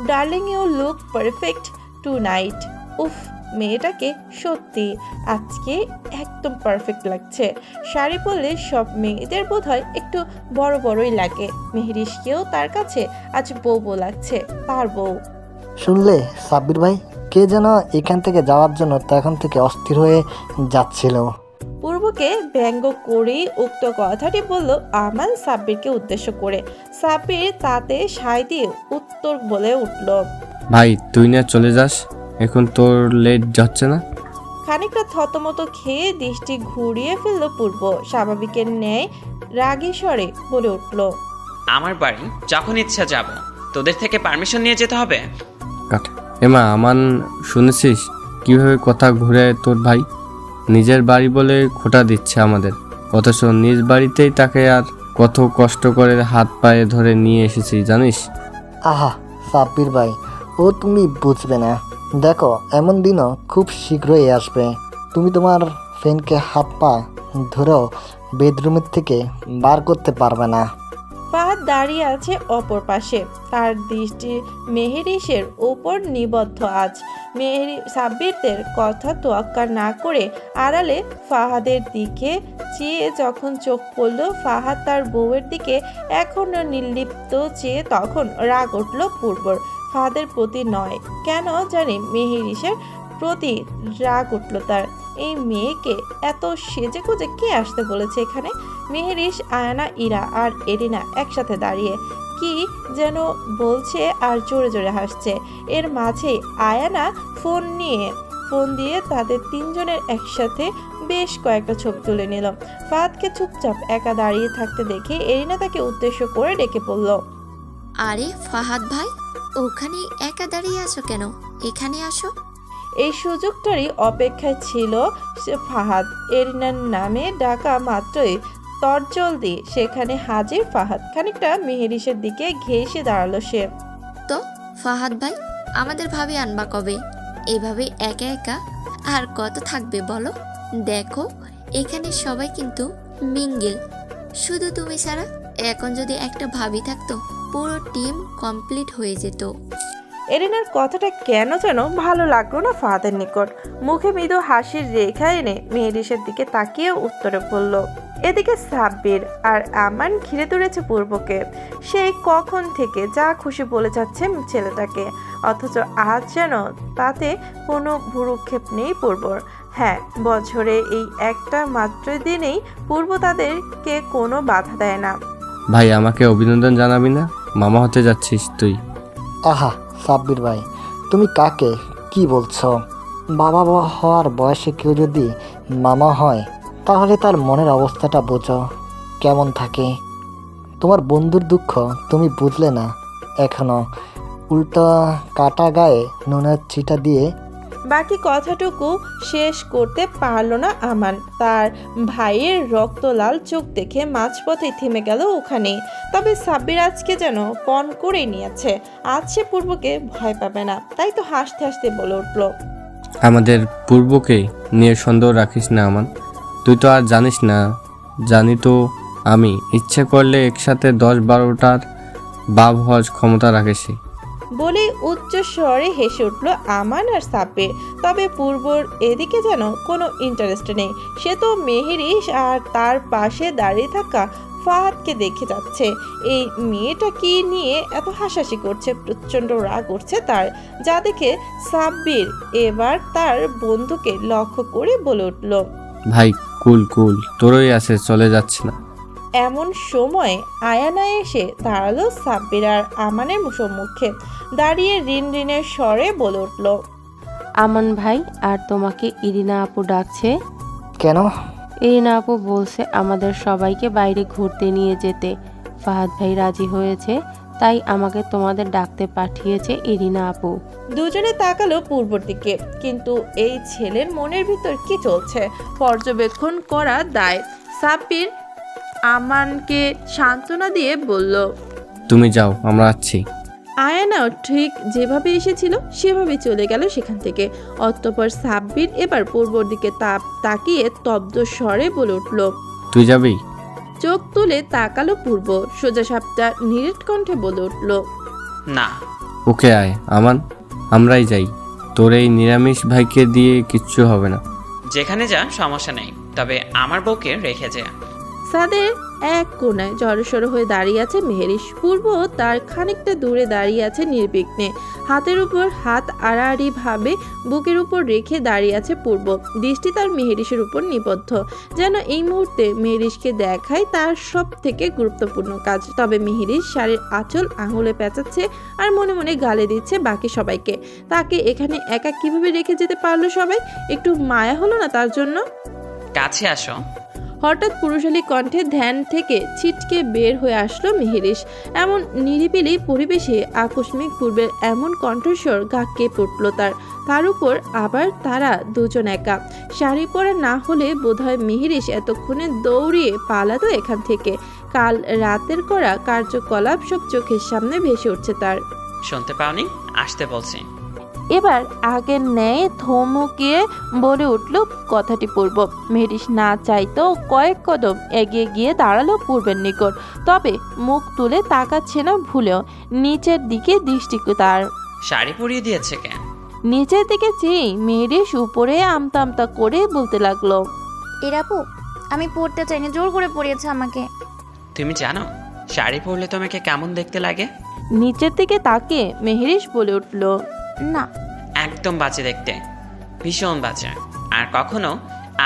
Darling you look perfect tonight. উফ, মেয়েটাকে সত্যি আজকে একদম পারফেক্ট লাগছে। শাড়ি পরলে সব মেয়েদের বোধহয় একটু বড় বড়ই লাগে। মেহেরিসকেও তার কাছে আজ বউ বউ লাগছে, তার বউ। শুনলে সাব্বির ভাই, কে যেন এখান থেকে যাওয়ার জন্য তখন থেকে অস্থির হয়ে যাচ্ছিল। পূর্বকে ব্যঙ্গ করেই উক্ত কথাটি বলল আমান সাব্বিরকে উদ্দেশ্য করে। সাব্বির তাতে সায় দিয়ে উত্তর বলে উঠল, ভাই তুই না চলে যাস, এখন তোর লেট যাচ্ছে না? খানিকটা থতমত খেয়ে দৃষ্টি ঘুরিয়ে ফেলল পূর্ব। স্বাভাবিকের ন্যায় রাগী স্বরে বলে উঠল, আমার বাড়ি যখন ইচ্ছা যাব, তোদের থেকে পারমিশন নিয়ে যেতে হবে? কাট। এমা আমান, শুনেছিস কিভাবে কথা ঘুরে তোর ভাই? নিজের বাড়ি বলে খোঁটা দিচ্ছে আমাদের, অথচ নিজ বাড়িতেই তাকে আর কত কষ্ট করে হাত পায়ে ধরে নিয়ে এসেছি জানিস? আহা সাব্বির ভাই, ও তুমি বুঝবে না। দেখো, এমন দিনও খুব শীঘ্রই আসবে। তুমি তোমার ফ্রেন্ডকে হাত পা ধরেও বেডরুমের থেকে বার করতে পারবে না। ফাহাদ দাঁড়িয়ে আছে অপর পাশে, তার দৃষ্টি মেহেরিসের ওপর নিবদ্ধ আজ। সাব্বিরদের কথা তোয়াক্কা না করে আড়ালে ফাহাদের দিকে চেয়ে যখন চোখ পড়ল ফাহাদ তার বউয়ের দিকে এখনো নির্লিপ্ত চেয়ে, তখন রাগ উঠল পূর্বর। ফাহাদের প্রতি নয়, কেন জানি মেহেরিসের প্রতি রাগ উঠল তার। এই মেয়েকে এত সেজে গুজে কে আসতে বলেছে এখানে? মেহেরিস, আয়ানা, ইরা আর এরিনা একসাথে দাঁড়িয়ে কি যেন বলছে আর জোরে জোরে হাসছে। এর মাঝেই আয়ানা ফোন দিয়ে তাদের তিনজনের একসাথে বেশ কয়েকটা ছবি তুলে নিল। ফাহাদকে চুপচাপ একা দাঁড়িয়ে থাকতে দেখে এরিনা তাকে উদ্দেশ্য করে ডেকে পড়ল। আরে ফাহাদ ভাই, ওখানে একা দাঁড়িয়ে আছো কেন? এখানে আসো। এই সুযোগটারই অপেক্ষায় ছিল ফাহাদ। এরিনার নামে ডাকা মাত্রই তরজলদি সেখানে হাজির ফাহাদ। খানিকটা মেহেরিসের দিকে ঘেঁষে দাঁড়ালো সে। তো ফাহাদ ভাই, আমাদের ভাবি আনবা কবে? এভাবে একা একা আর কত থাকবে বলো? দেখো এখানে সবাই কিন্তু মিঙ্গেল, শুধু তুমি ছাড়া। এখন যদি একটা ভাবি থাকতো পুরো টিম কমপ্লিট হয়ে যেত। এরিনার কথাটা কেন যেন ভালো লাগলো না ফাহাদের নিকট। মুখে মৃদু হাসির রেখা এনে মেহেরিসের দিকে তাকিয়ে উত্তরে বলল। এদিকে সাব্বির আর আমান ঘিরে ধরেছে পূর্বকে। সেই কখন থেকে যা খুশি বলে যাচ্ছে ছেলেটাকে, অথচ আজ যেন তাতে কোনো ভুরুক্ষেপ নেই পূর্বর। হ্যাঁ, বছরে এই একটা মাত্র দিনেই পূর্ব তাদেরকে কোনো বাধা দেয় না। ভাই, আমাকে অভিনন্দন জানাবি না? মামা হতে যাচ্ছিস তুই। আহা সাব্বির ভাই, তুমি কাকে কি বলছো? বাবা হওয়ার বয়সে কেউ যদি মামা হয় তাহলে তার মনের অবস্থাটা বোঝো কেমন থাকে। তোমার বন্ধুর দুঃখ তুমি বুঝলে না এখনো। উল্টা কাটা গায়ে নুনের ছিটা দিয়ে বাকি কথাটুকু শেষ করতে পারল না আমান। তার ভাইয়ের রক্তলাল চোখ দেখে মাঝপথে থেমে গেল ওখানে। তবে সাব্বির আজকে যেন পণ করে নিয়েছে, আজ সে পূর্বকে ভয় পাবে না। তাই তো হাসতে হাসতে বলে উঠল। আমাদের পূর্বকে নিয়ে সন্দেহ রাখিস না আমান। তুই তো আর জানিস না। জানি তো আমি ইচ্ছে করলে একসাথে 10-12টার বাপ হওয়ার ক্ষমতা রাখে সে। বলে উচ্চ স্বরে হেসে উঠল আমান আর সাব্বির। তবে পূর্বর এদিকে যেন কোনো ইন্টারেস্ট নেই। সে তো মেহেরিস আর তার পাশে দাঁড়িয়ে থাকা ফাহাদকে দেখে যাচ্ছে। এই মেয়েটা কি নিয়ে এত হাসাহাসি করছে, প্রচণ্ড রাগ উঠছে তার। যা দেখে সাব্বির এবার তার বন্ধুকে লক্ষ্য করে বলে উঠল। ভাই কুল কুল, তোরই আছে, চলে যাচ্ছে না। এমন সময় আয়ানা এসে দাঁড়ালো সাব্বির আর আমানের সম্মুখে। দাঁড়িয়ে রিনরিনের স্বরে বলে উঠল। আমান ভাই, আর তোমাকে ইরিনা আপু ডাকছে। কেন? ইরিনা আপু বলছে আমাদের সবাইকে বাইরে ঘুরতে নিয়ে যেতে। ফাহাদ ভাই রাজি হয়েছে, তাই আমাকে তোমাদের ডাকতে পাঠিয়েছে ইরিনা আপু। দুজনে তাকালো পূর্বর দিকে, কিন্তু এই ছেলের মনের ভিতর কি চলছে পর্যবেক্ষণ করা দায়। সাব্বির আমানকে সান্ত্বনা দিয়ে বলল, তুমি যাও, আমরা আছি। আয়ানাও ঠিক যেভাবে এসেছিল সেভাবে চলে গেল সেখান থেকে। অতঃপর সাব্বির এবার পূর্বর দিকে তাকিয়ে স্তব্ধ স্বরে বলে উঠল। তুই যাবি? চোখ তুলে তাকালো পূর্ব, সোজা সাপটা নিরেট কণ্ঠে বলে উঠল। না। ওকে আয় আমান, আমরাই যাই। তোর এই নিরামিষ ভাইকে দিয়ে কিচ্ছু হবে না। যেখানে যা সমস্যা নেই, তবে আমার বউকে রেখে যা। ছাদের এক কোণায় জড়সড় হয়ে দাঁড়িয়ে আছে মেহেরিস। পূর্ব তার খানিকটা দূরে দাঁড়িয়ে আছে নির্বিঘ্নে, হাতের উপর হাত আড়াআড়ি ভাবে বুকের উপর রেখে দাঁড়িয়ে আছে পূর্ব। দৃষ্টি তার মেহেরিসের উপর নিবদ্ধ, যেন এই মুহূর্তে মেহেরিসকে দেখায় তার সব থেকে গুরুত্বপূর্ণ কাজ। তবে মেহেরিস শাড়ির আঁচল আঙুলে পেঁচাচ্ছে আর মনে মনে গালে দিচ্ছে বাকি সবাইকে। তাকে এখানে একা কিভাবে রেখে যেতে পারলো সবাই? একটু মায়া হলো না তার জন্য? কাছে আসো। হঠাৎ পুরুষালী কণ্ঠে ধ্যান থেকে ছিটকে বের হয়ে আসলো মেহেরিস। এমন নিরিবিলি পরিবেশে আকস্মিক পূর্বের এমন কণ্ঠস্বর গা কেঁপে উঠল তার উপর আবার তারা দুজন একা। শাড়ি পরা না হলে বোধহয় মেহেরিস এতক্ষণে দৌড়িয়ে পালাতো এখান থেকে। কাল রাতের করা কার্যকলাপ সব চোখের সামনে ভেসে উঠছে তার। শুনতে পাওনি? আসতে বলছি। এবার আগের ন্যায় ধমকে বলে উঠল কথাটি পূর্ব। মেহরিশ না চাইতেও কয়েক কদম এগিয়ে গিয়ে দাঁড়ালো পূর্বের নিকট, তবে মুখ তুলে তাকাচ্ছে না ভুলেও। নিচের দিকে দৃষ্টি তার। শাড়ি পরিয়ে দিয়েছে কে? নিচের দিকে চেয়ে মেহরিশ উপরে আমতা আমতা করে বলতে লাগলো, এরাপু, আমি পড়তে চাইনি, জোর করে পড়িয়েছে আমাকে। তুমি জানো শাড়ি পরলে তোমাকে কেমন দেখতে লাগে? নিচের দিকে তাকে মেহরিশ বলে উঠল, না। একদম বাজে দেখতে, ভীষণ বাজে। আর কখনো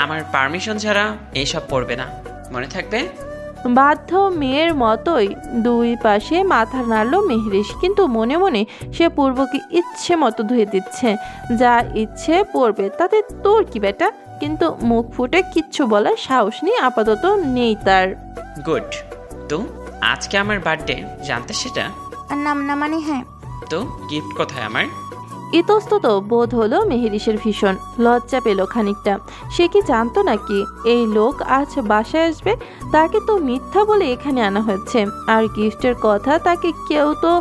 আমার পারমিশন ছাড়া এইসব পরবে না, মনে থাকবে? বাধ্য মেয়ের মতোই দুই পাশে মাথা নাড়ল মেহরিশ, কিন্তু মনে মনে সে পূর্বকে ইচ্ছে মতো ধুয়ে দিচ্ছে। যা ইচ্ছে পড়বে, তাতে তোর কি বেটা? কিন্তু মুখ ফুটে কিচ্ছু বলার সাহস নেই, আপাতত নেই তার। গুড। তো আজকে আমার বার্থডে, জানতে সেটা? আর নাম না মানে হ্যাঁ। তো গিফট কোথায় আমার? ইতস্তত বোধ হলো মেহরিশের, ভীষণ লজ্জা পেল খানিকটা। সে কি জানতো নাকি এই লোক আজ বাসায় আসবে? তাকে তো মিথ্যা বলে এখানে আনা হয়েছে, আর গিফটের কথা তাকে কেউ তো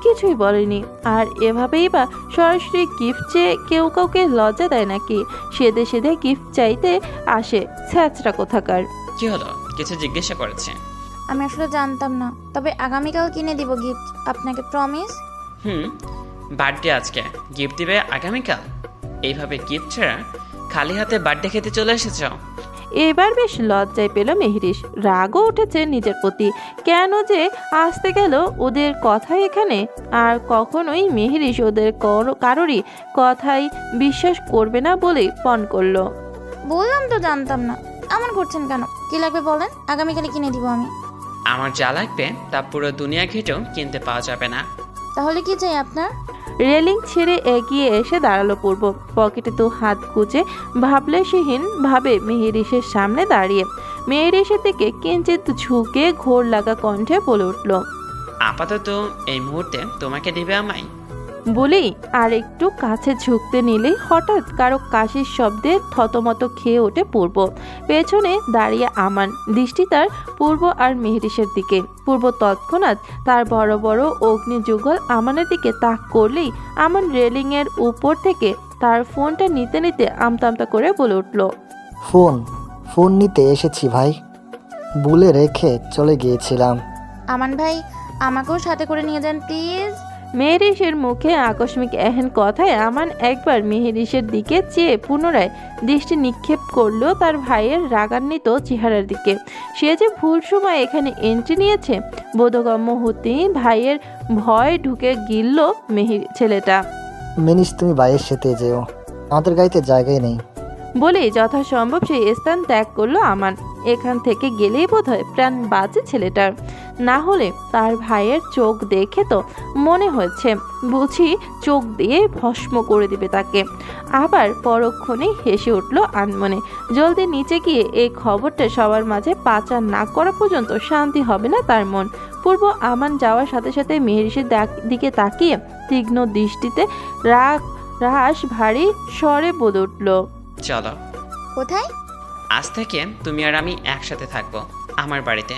কিছুই বলেনি। আর এভাবেই বা সরাসরি গিফট চেয়ে কেউ কাউকে লজ্জা দেয় নাকি? সেদে সেদে গিফট চাইতে আসে ছ্যাচরা কোথাকার। কি হলো, কিছু জিজ্ঞাসা করেছে? আমি আসলে জানতাম না, তবে আগামীকাল কিনে দিব গিফট আপনাকে, প্রমিস। বার্থডে আজকে, গিফট দিবে আগামীকাল? এইভাবে গিফট ছাড়া খালি হাতে বার্থডে খেতে চলে এসেছ? এবার বেশ লজ্জায় পেল মেহরিশ, রাগও উঠেছে নিজের প্রতি। কেন যে আসতে গেল ওদের কথা এখানে? আর কখনোই মেহরিশ ওদের কারোরই কথাই বিশ্বাস করবে না বলেই পণ করলো। বললাম তো জানতাম না। এমন করছেন কেন? কি লাগবে বলেন, আগামীকালই কিনে দিব আমি। আমার যা লাগবে তা পুরো দুনিয়া ঘেটেও কিনতে পাওয়া যাবে না। তাহলে কি চাই আপনার? রেলিং ছেড়ে এগিয়ে এসে দাঁড়ালো পূর্ব, পকেটে তো হাত গুজে ভাবলেশহীন ভাবে মেহরিশের সামনে দাঁড়িয়ে। মেহরিশের দিকে কিঞ্চিত ঝুঁকে ঘোর লাগা কণ্ঠে বলে উঠল, আপাতত এই মুহূর্তে তোমাকে দিবে আমায়। বলেই আর একটু কাছে ঝুঁকতে নিলেই হঠাৎ কারো কাশির শব্দে থতমত খেয়ে ওঠে পূর্ব। পেছনে দাঁড়িয়ে আমান, দৃষ্টি তার পূর্ব আর মেহরিশের দিকে। পূর্ব তৎক্ষণাৎ তার বড় বড় অগ্নিযুগল আমানের দিকে তাক করলেই আমান রেলিংয়ের উপর থেকে তার ফোনটা নিতে নিতে আমতা আমতা করে বলে উঠল, ফোন নিতে এসেছি ভাই, বলে রেখে চলে গিয়েছিলাম। আমান ভাই, আমাকেও সাথে করে নিয়ে যান প্লিজ। মেহরিশের মুখে আকস্মিক এহেন কথায় আমান একবার মেহরিশের দিকে চেয়ে পুনরায় দৃষ্টি নিক্ষেপ করলো তার ভাইয়ের রাগান্বিত চেহারার দিকে। সে যে ভুল সময় এখানে এন্ট্রি নিয়েছে বোধগম্য হতেই ভাইয়ের ভয় ঢুকে গিলল ছেলেটা। মিনিস, তুমি বাইরের সাথে যেও, আমাদের গাড়িতে জায়গায় নেই। বলেই যথাসম্ভব সেই স্থান ত্যাগ করলো আমান। এখান থেকে গেলেই বোধহয় প্রাণ বাঁচে ছেলেটার, না হলে তার ভাইয়ের চোখ দেখে তো মনে হয়েছে বুঝি চোখ দিয়ে ভস্ম করে দিবে তাকে। আবার পরক্ষণেই হেসে উঠল আনমনে। জলদি নিচে গিয়ে এই খবরটা সবার মাঝে পাচার না করা পর্যন্ত শান্তি হবে না তার মন। পূর্ব আমান যাওয়ার সাথে সাথে মেহরিশের দিকে তাকিয়ে তীক্ষ্ণ দৃষ্টিতে রাস ভারী স্বরে বলে উঠল, চলো। কোথায়? আজ থেকে তুমি আর আমি একসাথে থাকবো আমার বাড়িতে।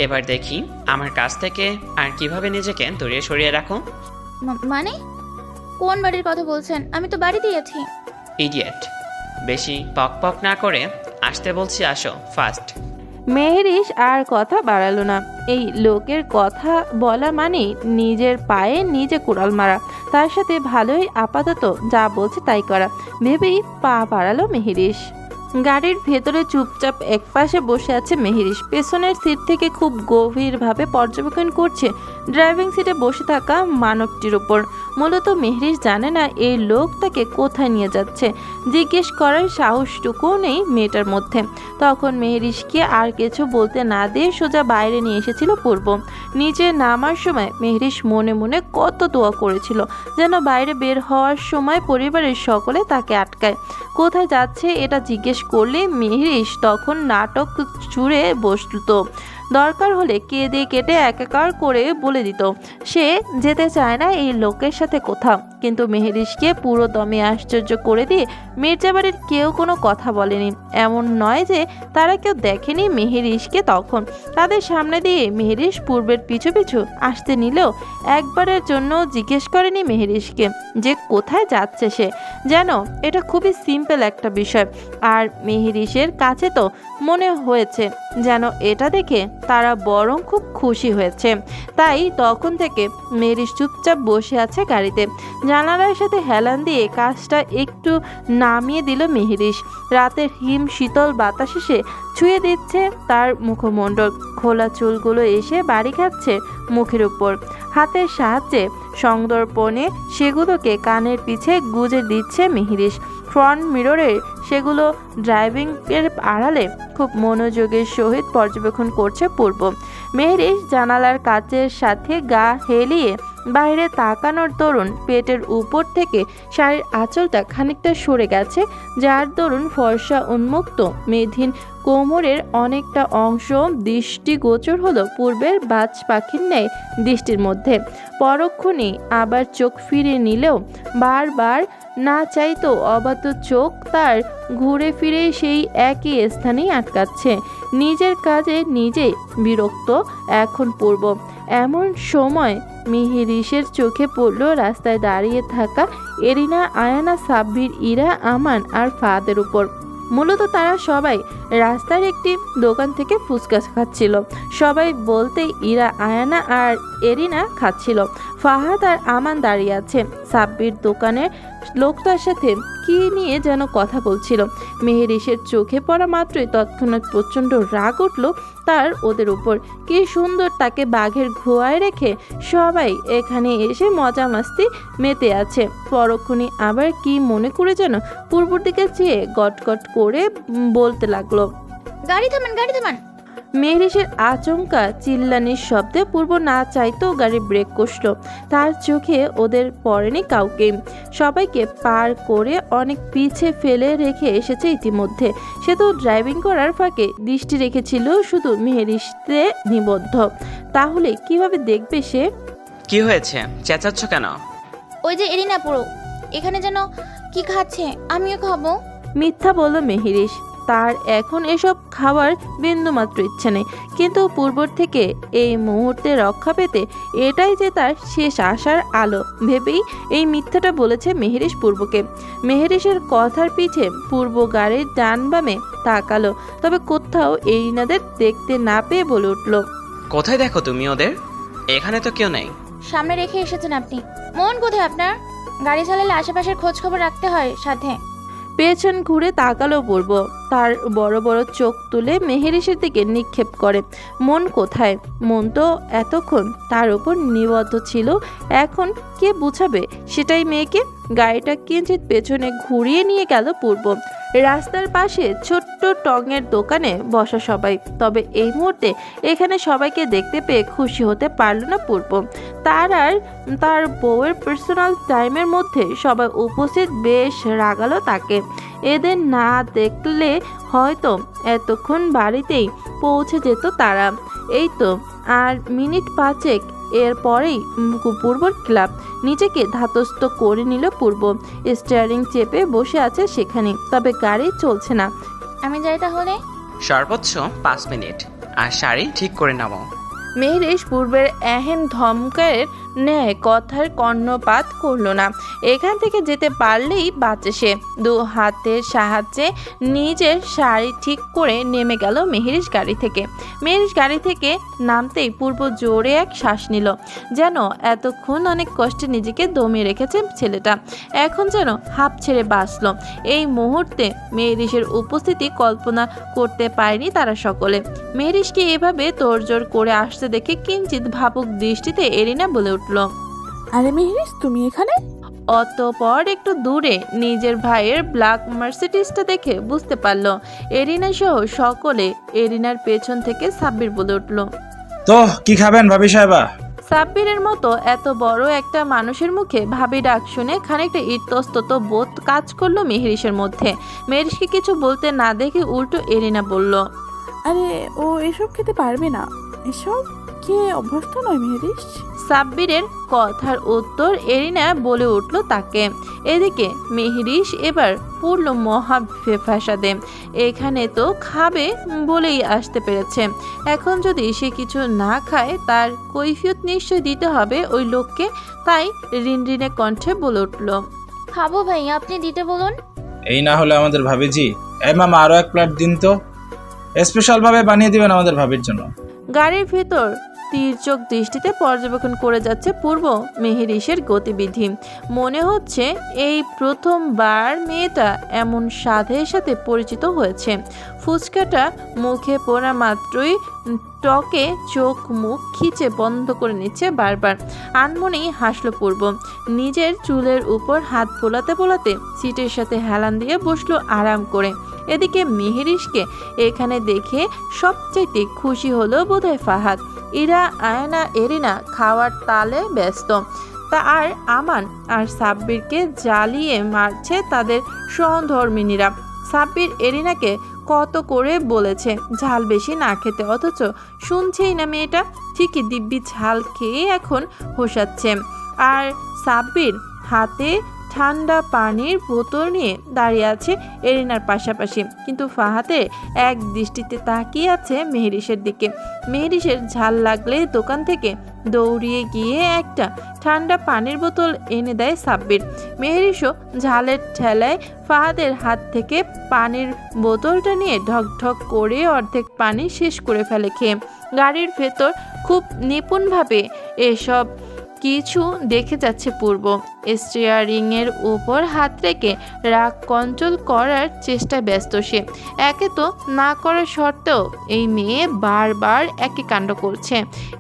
এবার দেখি আমার কাছ থেকে আর কিভাবে নিজেকে দূরে সরিয়ে রাখো। মানে কোন বাড়ির কথা বলছেন? আমি তো বাড়িতেই আছি। ইডিয়েট, বেশি পক পক না করে আসতে বলছি, আসো ফাস্ট। মেহরিশ আর কথা বাড়ালো না। এই লোকের কথা বলা মানে নিজের পায়ে নিজে কুড়াল মারা। তার সাথে ভালোই আপাতত যা বলছে তাই করা ভেবেই পা বাড়ালো মেহরিশ। গাড়ির ভেতরে চুপচাপ একপাশে বসে আছে মেহরিশ। পেছনের সিট থেকে খুব গভীরভাবে পর্যবেক্ষণ করছে ড্রাইভিং সিটে বসে থাকা মানবটির ওপর। মূলত মেহরিশ জানে না এই লোক তাকে কোথায় নিয়ে যাচ্ছে, জিজ্ঞেস করার সাহসটুকুও নেই মেয়েটার মধ্যে। তখন মেহরিশকে আর কিছু বলতে না দিয়ে সোজা বাইরে নিয়ে এসেছিল পূর্ব। নিচে নামার সময় মেহরিশ মনে মনে কত দোয়া করেছিল যেন বাইরে বের হওয়ার সময় পরিবারের সকলে তাকে আটকায়। কোথায় যাচ্ছে এটা জিজ্ঞেস করলে মেহরিশ তখন নাটক জুড়ে বসত। দরকার হলে কেঁদে কেটে একাকার করে বলে দিত সে যেতে চায় না এই লোকের সাথে কোথাও। কিন্তু মেহেরিশকে পুরো দমে আশ্চর্য করে দিয়ে মির্জাবাড়ির কেউ কোনো কথা বলেনি। এমন নয় যে তারা কেউ দেখেনি মেহেরিশকে। তখন তাদের সামনে দিয়ে মেহেরিশ পূর্বের পিছু পিছু আসতে নিলেও একবারের জন্য জিজ্ঞেস করেনি মেহেরিশকে যে কোথায় যাচ্ছে সে। যেন এটা খুবই সিম্পল একটা বিষয়। আর মেহেরিশের কাছে তো মনে হয়েছে যেন এটা দেখে তারা বরং খুব খুশি হয়েছে। তাই তখন থেকে মেহেরিশ চুপচাপ বসে আছে গাড়িতে। জানালার সাথে হেলান দিয়ে কাজটা একটু নামিয়ে দিল মেহেরিশ। রাতের হিম শীতল বাতাস এসে ছুঁয়ে দিচ্ছে তার মুখমণ্ডল। খোলা চুলগুলো এসে বাড়ি খাচ্ছে মুখের উপর। হাতের সাহায্যে সংদর্পণে সেগুলোকে কানের পিছে গুজে দিচ্ছে মেহেরিশ। ফ্রন্ট মিররে সেগুলো ড্রাইভিং এর আড়ালে খুব মনোযোগের সহিত পর্যবেক্ষণ করছে পূর্ব। মেহেরিশ জানালার কাচের সাথে গা হেলিয়ে বাইরে তাকানোর দরুন পেটের উপর থেকে শাড়ির আঁচলটা খানিকটা সরে গেছে, যার দরুন ফর্সা উন্মুক্ত মেধিন কোমরের অনেকটা অংশ দৃষ্টিগোচর হলো পূর্বের বাজ পাখির ন্যায় দৃষ্টির মধ্যে। পরক্ষণেই আবার চোখ ফিরে নিলেও বারবার না চাইতো অবাত চোখ তার ঘুরে ফিরে সেই একই স্থানেই আটকাচ্ছে। নিজের কাজে নিজেই বিরক্ত এখন পূর্ব। এমন সময় মেহেরিশের চোখে পড়ল রাস্তায় দাঁড়িয়ে থাকা এরিনা, আয়ানা, সাব্বির, ইরা, আমান আর ফাদের উপর। মূলত তারা সবাই রাস্তার একটি দোকান থেকে ফুচকা খাচ্ছিল। সবাই বলতে ইরা, আয়ানা আর এরিনা খাচ্ছিল। ফাহাদ আর আমান দাঁড়িয়ে আছে। সাব্বির দোকানের লোকটার সাথে কি নিয়ে যেন কথা বলছিল। মেহেরিশের চোখে পড়া মাত্রই তৎক্ষণাৎ প্রচণ্ড রাগ উঠল তার ওদের উপর। কি সুন্দর তাকে বাঘের ঘোয়ায় রেখে সবাই এখানে এসে মজা মাস্তি মেতে আছে। পরক্ষণে আবার কি মনে করে যেন পূর্বর দিকে চেয়ে গটগট করে বলতে লাগলো, গাড়ি থামান, গাড়ি থামান। মেহেরিশের আচমকা চিল্লানির শব্দে পূর্ব না চাইতেও গাড়ি ব্রেক কষল। তার চোখে ওদের পড়েনি কাউকে। সবাইকে পার করে অনেক পিছে ফেলে রেখে এসেছে ইতিমধ্যে। সে তো ড্রাইভিং করার ফাঁকে দৃষ্টি রেখেছিল শুধু মেহেরিশতে নিবদ্ধ। তাহলে কিভাবে দেখবে সে? কি হয়েছে, চেঁচাচ্ছ কেন? ওই যে এরিনা পুরো এখানে যেন কি খাচ্ছে, আমিও খাবো। মিথ্যা বলল মেহেরিশ। তার এখন এসব খাওয়ার বিন্দুমাত্র ইচ্ছে নেই। কিন্তু পূর্বর থেকে এই মুহূর্তে রক্ষা পেতে এটাই যে তার শেষ আশার আলো ভেবেই এই মিথ্যাটা বলেছে মেহেরিশ পূর্বকে। মেহেরিশের কথার পিছে পূর্ব গাড়ির ডান বামে তাকালো, তবে কোথাও এরিনাদের দেখতে না পেয়ে বলে উঠল, কোথায় দেখো তুমি ওদের? এখানে তো কেউ নেই। সামনে রেখে এসেছেন আপনি। মন কোথায় আপনার? গাড়ি চালালে আশেপাশের খোঁজ খবর রাখতে হয় সাথে। পেছন ঘুরে তাকালো পূর্ব। তার বড় বড় চোখ তুলে মেহেরিশের দিকে নিক্ষেপ করে। মন কোথায়? মন তো এতক্ষণ তার উপর নিবদ্ধ ছিল। এখন কে বুঝাবে সেটাই মেয়েকে? গাড়িটা কিঞ্চিত পেছনে ঘুরিয়ে নিয়ে গেল পূর্ব। রাস্তার পাশে ছোট্ট টঙের দোকানে বসা সবাই। তবে এই মুহূর্তে এখানে সবাইকে দেখতে পেয়ে খুশি হতে পারল না পূর্ব। তার আর তার বউয়ের পার্সোনাল টাইমের মধ্যে সবাই উপস্থিত বেশ রাগালো তাকে। এদের না দেখলে হয়তো এতক্ষণ বাড়িতেই পৌঁছে যেত তারা। এই তো আর মিনিট পাঁচেক এর পরেই পূর্বর ক্লাব। নিজেকে ধাতস্থ করে নিল পূর্ব। স্টিয়ারিং চেপে বসে আছে সেখানে, তবে গাড়ি চলছে না। আমি যাই তাহলে। সর্বোচ্চ 5 মিনিট। আর শাড়ি ঠিক করে নাও। মেহেরিশ পূর্বের এহেন ধমকের ন্যায় কথার কর্ণপাত করল না। এখান থেকে যেতে পারলেই বাঁচে সে। দু হাতের সাহায্যে নিজের শাড়ি ঠিক করে নেমে গেল মেহেরিশ গাড়ি থেকে। মেহেরিশ গাড়ি থেকে নামতেই পূর্ব জোরে এক শ্বাস নিল। যেন এতক্ষণ অনেক কষ্টে নিজেকে দমিয়ে রেখেছে ছেলেটা, এখন যেন হাঁপ ছেড়ে বাঁচল। এই মুহূর্তে মেহেরিশের উপস্থিতি কল্পনা করতে পারেনি তারা সকলে। মেহেরিশকে এভাবে তোড়জোড় করে আসতে দেখে কিঞ্চিত ভাবুক দৃষ্টিতে এরিনা বলে উঠল, আরে মেহেরিশ, তুমি এখানে? অতঃপর একটু দূরে নিজের ভাইয়ের ব্ল্যাক মার্সিডিজটা দেখে বুঝতে পারল এরিনা সহ সকলে। এরিনার পেছন থেকে সাব্বির বলে উঠল, তো কি খাবেন ভাবি সাহেবা? সাব্বিরের মতো এত বড় একটা মানুষের মুখে ভাবি ডাক শুনে খানিকটা ইতস্তত বোধ কাজ করলো মেহেরিশের মধ্যে। মেহেরিশকে কিছু বলতে না দেখে উল্টো এরিনা বলল, আরে ও এসব খেতে পারবে না, এসব খেয়ে অভ্যস্ত নয় মেহেরিস। সাব্বিরের কথার উত্তর এরিনা বলে উঠল তাকে। এদিকে মেহরিশ এবার পড়ল মহা ফ্যাসাদে। এখানে তো খাবে বলেই আসতে পেরেছে, এখন যদি সে কিছু না খায় তার কৈফিয়ত নিশ্চয় দিতে হবে ওই লোককে। তাই রিনরিনে কণ্ঠে বলে উঠল, খাবো ভাইয়া, আপনি দিতে বলুন। এই না হলে আমাদের ভাবিজি। এই মামা আরো 1 প্লেট দিন তো, স্পেশাল ভাবে বানিয়ে দিবেন আমাদের ভাবির জন্য। গাড়ির ভেতর তীর্যক দৃষ্টিতে পর্যবেক্ষণ করে যাচ্ছে পূর্ব মেহেরিশের গতিবিধি। মনে হচ্ছে এই প্রথমবার মেয়েটা এমন সাধের সাথে পরিচিত হয়েছে। ফুচকাটা মুখে পড়া মাত্রই টকে চোখ মুখ খিচে বন্ধ করে নিচ্ছে বারবার। আনমনেই হাসল পূর্ব। নিজের চুলের উপর হাত বোলাতে বোলাতে সিটের সাথে হেলান দিয়ে বসলো আরাম করে। এদিকে মেহেরিশকে এখানে দেখে সবচেয়ে খুশি হলো বোধহয় ফাহাদ। ইরা, আয়না, এরিনা খাওয়ার তালে ব্যস্ত। তা আর আমান আর সাব্বিরকে জ্বালিয়ে মারছে তাদের সহধর্মিনীরা। সাব্বির এরিনাকে কত করে বলেছে ঝাল বেশি না খেতে, অথচ শুনছেই না মেয়েটা। ঠিকই দিব্যি ঝাল খেয়ে এখন হোসাচ্ছে। আর সাব্বির হাতে ঠান্ডা পানির বোতল নিয়ে দাঁড়িয়ে আছে এরিনার পাশাপাশি, কিন্তু ফাহাদের এক দৃষ্টিতে তাকিয়ে আছে মেহেরিশের দিকে। মেহেরিশের ঝাল লাগলে দোকান থেকে দৌড়িয়ে গিয়ে একটা ঠান্ডা পানির বোতল এনে দেয় সাব্বির। মেহেরিশও ঝালের ঠেলায় ফাহাদের হাত থেকে পানির বোতলটা নিয়ে ঢক ঢক করে অর্ধেক পানি শেষ করে ফেলে খেয়ে। গাড়ির ভেতর খুব নিপুণভাবে এসব কিছু দেখে যাচ্ছে পূর্ব। স্টিয়ারিংয়ের উপর হাত রেখে রাগ কন্ট্রোল করার চেষ্টায় ব্যস্ত সে। একে তো না করার সত্ত্বেও এই মেয়ে বারবার একই কাণ্ড করছে।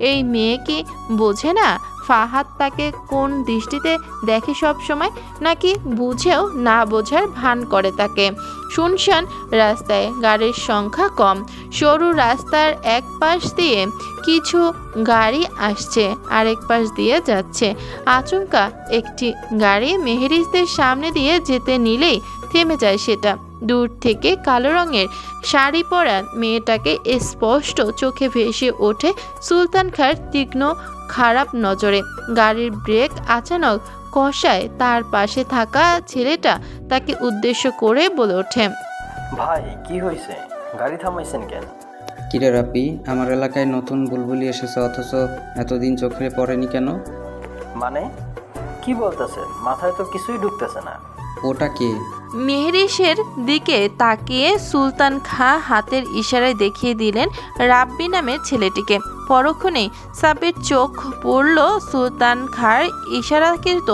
এই মেয়ে কি বোঝে না ফাহাদ তাকে কোন দৃষ্টিতে দেখে সব সময়, নাকি বুঝেও না বোঝার ভান করে তাকে? শুনশান রাস্তায় গাড়ির সংখ্যা কম। সরু রাস্তার এক পাশ দিয়ে কিছু গাড়ি আসছে, আরেক পাশ দিয়ে যাচ্ছে। আচমকা একটি গাড়ি মেহেরিশদের সামনে দিয়ে যেতে নিলেই থেমে যায় সেটা। দূর থেকে কালো রঙের শাড়ি পরা মেয়েটাকে স্পষ্ট চোখে ভেসে ওঠে সুলতান খাঁর তীক্ষ্ণ খারাপ নজরে। গাড়ির ব্রেক আচানক কষায় তার পাশে থাকা ছেলেটা তাকে উদ্দেশ্য করে বলে ওঠে, ভাই কি হয়েছে, গাড়ি থামাইছেন কেন? কিরে রাপি, আমার এলাকায় নতুন বুলবুলি এসেছে অথচ এতদিন চোখে পড়েনি কেন? মানে কি বলতেছেন? মাথায় তো কিছুই ঢুকতেছে না। ওটা কে? মেহেরিশের দিকে তাকিয়ে সুলতান খাঁ হাতের ইশারায় দেখিয়ে দিলেন রাব্বি নামের ছেলেটিকে। পরক্ষণেই সাব্বির চোখ পড়ল সুলতান খাঁর ইশারাকৃত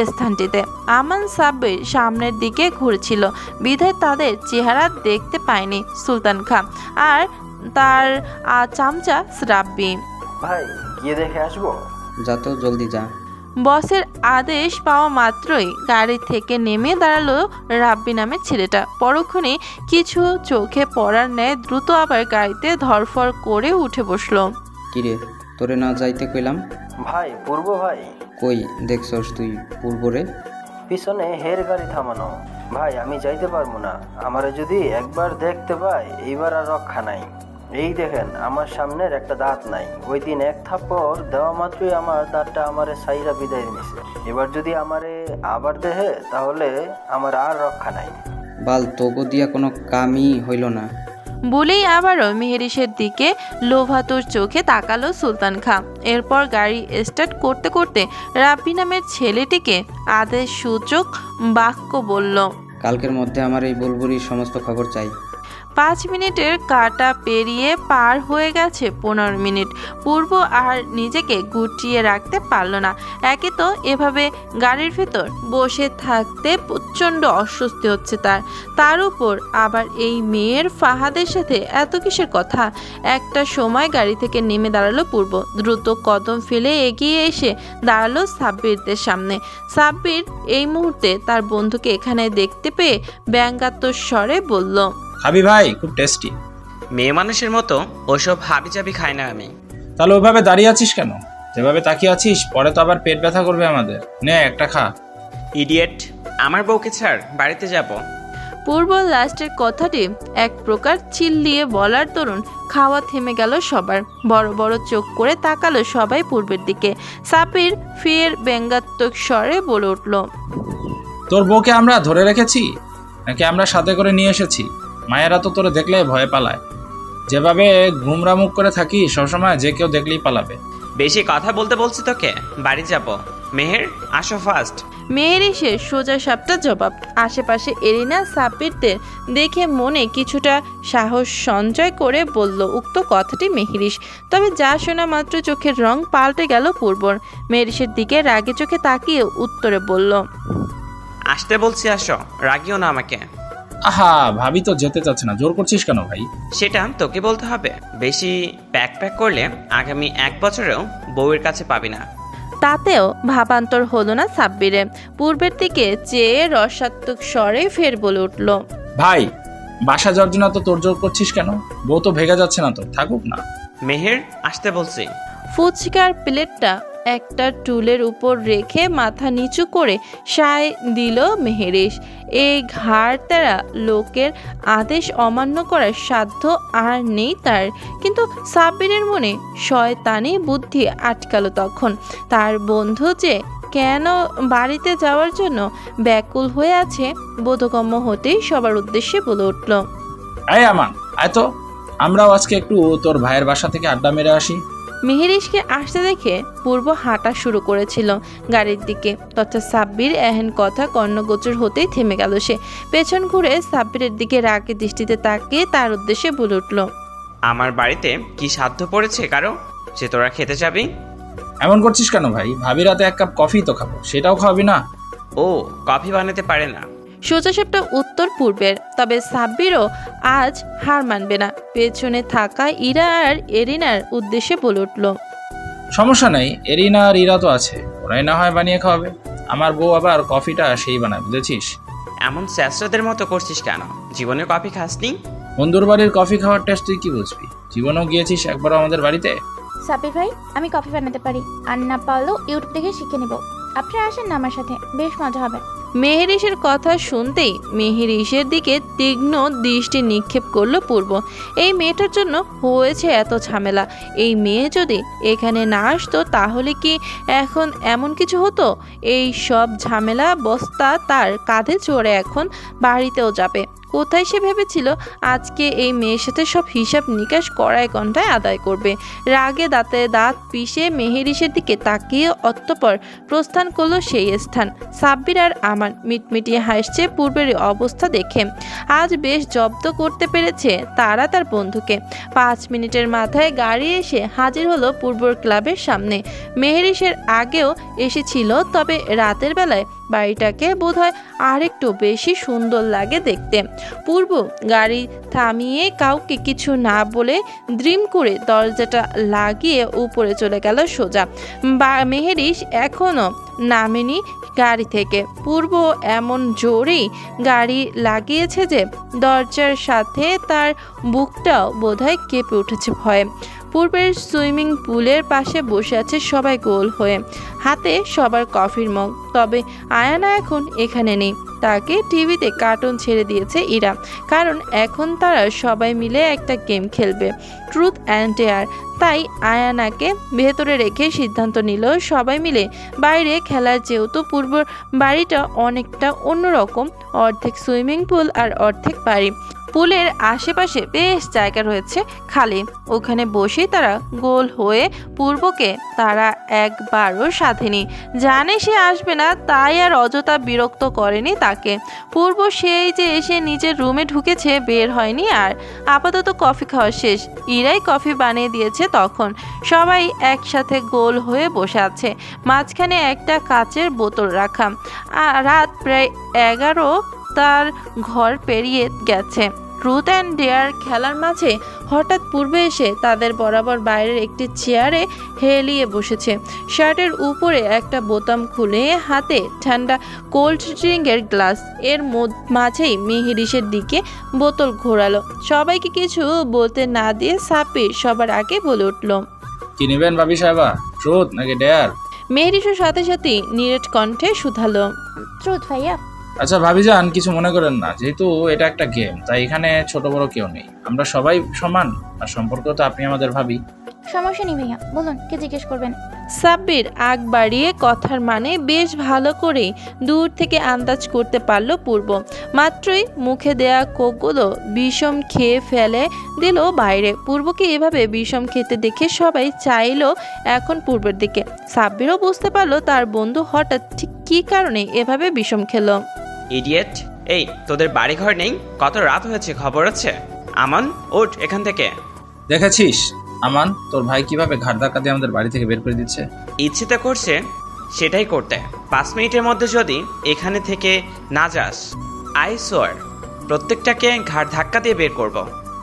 স্থানটিতে। আমান সাব্বির সামনের দিকে ঘুরেছিল বিধায় তাদের চেহারা দেখতে পায়নি সুলতান খাঁ আর তার চামচা রাব্বি। ভাই গিয়ে দেখে আসবো। যা তো, জলদি যা। বসের আদেশ পাওয়া মাত্রই গাড়ি থেকে নেমে দাঁড়ালো রাব্বি নামের ছেলেটা। পরক্ষণে কিছু চোখে পড়ার ন্যায় দ্রুত আবার গাড়িতে ধরফর করে উঠে বসলো। কিরে, তোরে না যাইতে কইলাম? ভাই পূর্ব ভাই। কই দেখছস তুই পূর্বরে? পিছনে হের গাড়ি থামানো। ভাই আমি যাইতে পারবো না, আমারে যদি একবার দেখতে পাই এইবার আর রক্ষা নাই। এই দেখেন আমার সামনের একটা দাঁত নাই। ওই দিন এক থাপ্পড় দেওয়া মাত্রই আমার দাঁতটা আমারে সাইরা বিদায় নিছে। এবার যদি আমারে আবার দেহে তাহলে আমার আর রক্ষা নাই। বাল, তোগো দিয়া কোনো কামই হইল না। বলেই আবারও মেহেরিশের দিকে লোভাতুর চোখে তাকালো সুলতান খাঁ। এরপর গাড়ি স্টার্ট করতে করতে রাব্বি নামের ছেলেটিকে আদেশ সূচক বাক্য বলল, কালকের মধ্যে আমার এই বুলবুলির সমস্ত খবর চাই। 5 মিনিটের কাটা পেরিয়ে পার হয়ে গেছে 15 মিনিট। পূর্ব আর নিজেকে গুটিয়ে রাখতে পারল না। একে তো এভাবে গাড়ির ভেতর বসে থাকতে প্রচণ্ড অস্বস্তি হচ্ছে তার উপর আবার এই মেয়ের ফাহাদের সাথে এত কিসের কথা। একটা সময় গাড়ি থেকে নেমে দাঁড়ালো পূর্ব। দ্রুত কদম ফেলে এগিয়ে এসে দাঁড়ালো সাব্বিরদের সামনে। সাব্বির এই মুহূর্তে তার বন্ধুকে এখানে দেখতে পেয়ে ব্যঙ্গাত্মক স্বরে বলল, খাবি ভাই? খুব টেস্টি। মেয়ে মানুষের মতো ওসব হাবিজাবি খাই না আমি। তাহলে ওইভাবে দাঁড়িয়ে আছিস কেন? যেভাবে তাকিয়ে আছিস পরে তো আবার পেট ব্যথা করবে আমাদের। নে একটা খা। ইডিয়েট, আমার বউকে ছাড়, বাড়িতে যাব। পূর্ব লাস্টের কথাটি এক প্রকার চিল্লিয়ে বলার দরুন খাওয়া থেমে গেল সবার। বড় বড় চোখ করে তাকালো সবাই পূর্বের দিকে। সাব্বির ফের ব্যঙ্গাত্মক স্বরে বলে উঠল, তোর বউকে আমরা ধরে রেখেছি নাকি আমরা সাথে করে নিয়ে এসেছি? মায়েরা তো তোরে দেখলে ভয়ে পালায়। যেভাবে ঘুমরা মুখ করে থাকি সবসময় যে কেউ দেখলেই পালাবে। বেশি কথা বলতে বলছি তোকে, বাড়ি যাব। মেহের, আসো ফার্স্ট। মেহের এসে সোজা সাপটা জবাব। আশেপাশে এরিনা সাব্বিরদের দেখে মনে কিছুটা সাহস সঞ্চয় করে বলল উক্ত কথাটি মেহেরিস। তবে যা শোনা মাত্র চোখের রং পাল্টে গেল পূর্বর। মেহেরিসের দিকে রাগে চোখে তাকিয়ে উত্তরে বলল, আসতে বলছি আসো, রাগিও না আমাকে। আহা, ভাবি তো যেতে চাচ্ছে না, জোর করছিস কেন ভাই? সেটা তোকে বলতে হবে। বেশি প্যাক করলে আগামী 1 বছরেও বউয়ের কাছে পাবি না। তাতেও ভাবান্তর হলো না সাব্বিরে। পূর্বের দিকে চেয়ে রসাত্মক স্বরে ফের বলে উঠল, ভাই, বাসা যাওয়ার জন্য তো তোর জোর করছিস কেন? বউ তো ভেগে যাচ্ছে না, তো থাকুক না। মেহের, আসতে বলছি। ফুচকার প্লেটটা একটা টুলের উপর রেখে মাথা নিচু করে সায় দিল মেহেরিস। এই ঘাড় তেরা লোকের আদেশ অমান্য করার সাধ্য আর নেই তার। কিন্তু সাব্বিরের মনে শয়তানি বুদ্ধি আটকালো তখন। তার বন্ধু যে কেন বাড়িতে যাওয়ার জন্য ব্যাকুল হয়ে আছে বোধগম্য হতেই সবার উদ্দেশ্যে বলে উঠল, এই আমান, আয় তো, আমরাও আজকে একটু তোর ভাইয়ের বাসা থেকে আড্ডা মেরে আসি। মেহেরিসকে আসতে দেখে পূর্ব হাঁটা শুরু করেছিল গাড়ির দিকে। তথা সাব্বির এহেন কথা কর্ণগোচর হতেই থেমে গেল সে। পেছন ঘুরে সাব্বিরের দিকে রাগে দৃষ্টিতে তাকিয়ে তার উদ্দেশ্যে বলে উঠল, আমার বাড়িতে কি সাধ্য পড়েছে কারো যে তোরা খেতে যাবি? এমন করছিস কেন ভাই? ভাবি রাতে 1 কাপ কফি তো খাবো, সেটাও খাওয়াবি না? ও, কফি বানাতে পারে না। সোজাসাপটা উত্তর পূর্বের। তবে সাব্বিরও আজ হার মানবে না। পেছনে থাকা ইরা আর এরিনার উদ্দেশ্যে বলে উঠল, সমস্যা নেই, এরিনা আর ইরা তো আছে, ওরাই না হয় বানিয়ে খাওয়াবে। আমার বউ আবার কফিটা সেই বানায়, বুঝেছিস? এমন স্যাসরাদের মতো করছিস কেন? জীবনে কফি খাসনি? বন্ধুর বাড়ির কফি খাওয়ার টেস্ট তুই কি বুঝবি? জীবনেও গিয়েছিস একবারও আমাদের বাড়িতে? সাব্বির ভাই, আমি কফি বানাতে পারি, আর না পারলেও ইউটিউব দেখে শিখে নেব। আপনারা আসেন না আমার সাথে, বেশ মজা হবে। মেহেরিসের কথা শুনতেই মেহেরিসের দিকে তীক্ষ্ণ দৃষ্টি নিক্ষেপ করলো পূর্ব। এই মেয়েটার জন্য হয়েছে এত ঝামেলা। এই মেয়ে যদি এখানে না আসতো তাহলে কি এখন এমন কিছু হতো? এই সব ঝামেলা বস্তা তার কাঁধে চড়ে এখন বাড়িতেও যাবে। কোথায় সে ভেবেছিল আজকে এই মেয়ের সাথে সব হিসাব নিকাশ কড়ায় ঘন্টায় আদায় করবে। রাগে দাঁতে দাঁত পিষে মেহেরিসের দিকে তাকিয়ে অতঃপর প্রস্থান করলো সেই স্থান। সাব্বির আর আমান মিটমিটিয়ে হাসছে পূর্বের অবস্থা দেখে। আজ বেশ জব্দ করতে পেরেছে তারা তার বন্ধুকে। 5 মিনিটের মাথায় গাড়ি এসে হাজির হলো পূর্বর ক্লাবের সামনে। মেহেরিসের আগেও এসেছিল, তবে রাতের বেলায় বাড়িটাকে বোধহয় আরেকটু বেশি সুন্দর লাগে দেখতে। পূর্ব গাড়ি থামিয়ে কাউকে কিছু না বলে দ্রিম করে দরজাটা লাগিয়ে উপরে চলে গেল সোজা। মেহেরিস এখনো নামেনি গাড়ি থেকে। পূর্ব এমন জোরেই গাড়ি লাগিয়েছে যে দরজার সাথে তার বুকটাও বোধহয় কেঁপে উঠেছে ভয়ে। পূর্বের সুইমিং পুলের পাশে বসে আছে সবাই গোল হয়ে, হাতে সবার কফির মগ। তবে আয়ানা এখন এখানে নেই। তাকে টিভিতে কার্টুন ছেড়ে দিয়েছে ইরা, কারণ এখন তারা সবাই মিলে একটা গেম খেলবে, ট্রুথ অ্যান্ড ডেয়ার। তাই আয়ানাকে ভেতরে রেখে সিদ্ধান্ত নিল সবাই মিলে বাইরে খেলার। যেহেতু পূর্বর বাড়িটা অনেকটা অন্যরকম, অর্ধেক সুইমিং পুল আর অর্ধেক বাড়ি। পুলের আশেপাশে বেশ জায়গা রয়েছে খালি। ওখানে বসে তারা গোল হয়ে পূর্বকে তারা একবারও সাধেনি। জানে সে আসবে না, তাই আর অযথা বিরক্ত করেনি তাকে। পূর্ব সেই যে এসে নিজের রুমে ঢুকেছে, বের হয়নি আর। আপাতত কফি খাওয়া শেষ। ইরাই কফি বানিয়ে দিয়েছে তখন। সবাই একসাথে গোল হয়ে বসে আছে, মাঝখানে একটা কাচের বোতল রাখা। রাত প্রায় 11 তার ঘর পেরিয়ে গেছে। ট্রুথ অ্যান্ড ডেয়ার খেলার মাঝে হঠাৎ পূর্বে এসে তাদের বরাবর বাইরের একটি চেয়ারে হেলিয়ে বসেছে। শার্টের উপরে একটা বোতাম খুলে হাতে ঠান্ডা কোল্ড ড্রিঙ্কের গ্লাস। এর মাঝেই মেহেরিসের দিকে বোতল ঘোরালো। সবাইকে কিছু বলতে না দিয়ে সাব্বির সবার আগে বলে উঠল, কি নেবেন ভাবি সাহেবা, ট্রুথ নাকি ডেয়ার? মেহেরিসের সাথে সাথে নিরেট কণ্ঠে শুধালো, ট্রুথ ভাইয়া। আচ্ছা ভাবিজান, কিছু মনে করেন না, যেহেতু এটা একটা গেম, তাই এখানে ছোট বড় কেউ নেই, আমরা সবাই সমান। আর সম্পর্ক তো আপনি আমাদের ভাবি। সমস্যা নেই ভাইয়া, বলুন কি জিজ্ঞেস করবেন। সাব্বির আগ বাড়িয়ে কথার মানে বেশ ভালো করে দূর থেকে আন্দাজ করতে পারল পূর্ব। মাত্রই মুখে দেয়া কোকগুলো বিষম খেয়ে ফেলে দিল বাইরে। পূর্বকে এভাবে বিষম খেতে দেখে সবাই চাইলো এখন পূর্বের দিকে। সাব্বিরও বুঝতে পারলো তার বন্ধু হঠাৎ ঠিক কী কারণে এভাবে বিষম খেলো। ইডিয়েট! এই তোদের বাড়ি ঘর নেই? কত রাত হয়েছে খবর আছে? আমান, ওঠ এখান থেকে। দেখেছিস আমান, তোর ভাই কিভাবে ঘাট ধাক্কা দিয়ে আমাদের বাড়ি থেকে বের করে দিচ্ছে। ইচ্ছে তো করছে সেটাই করতে। 5 মিনিটের মধ্যে যদি এখানে থেকে না যাস, আই সোয়ার প্রত্যেকটাকে ঘাট ধাক্কা দিয়ে বের করব।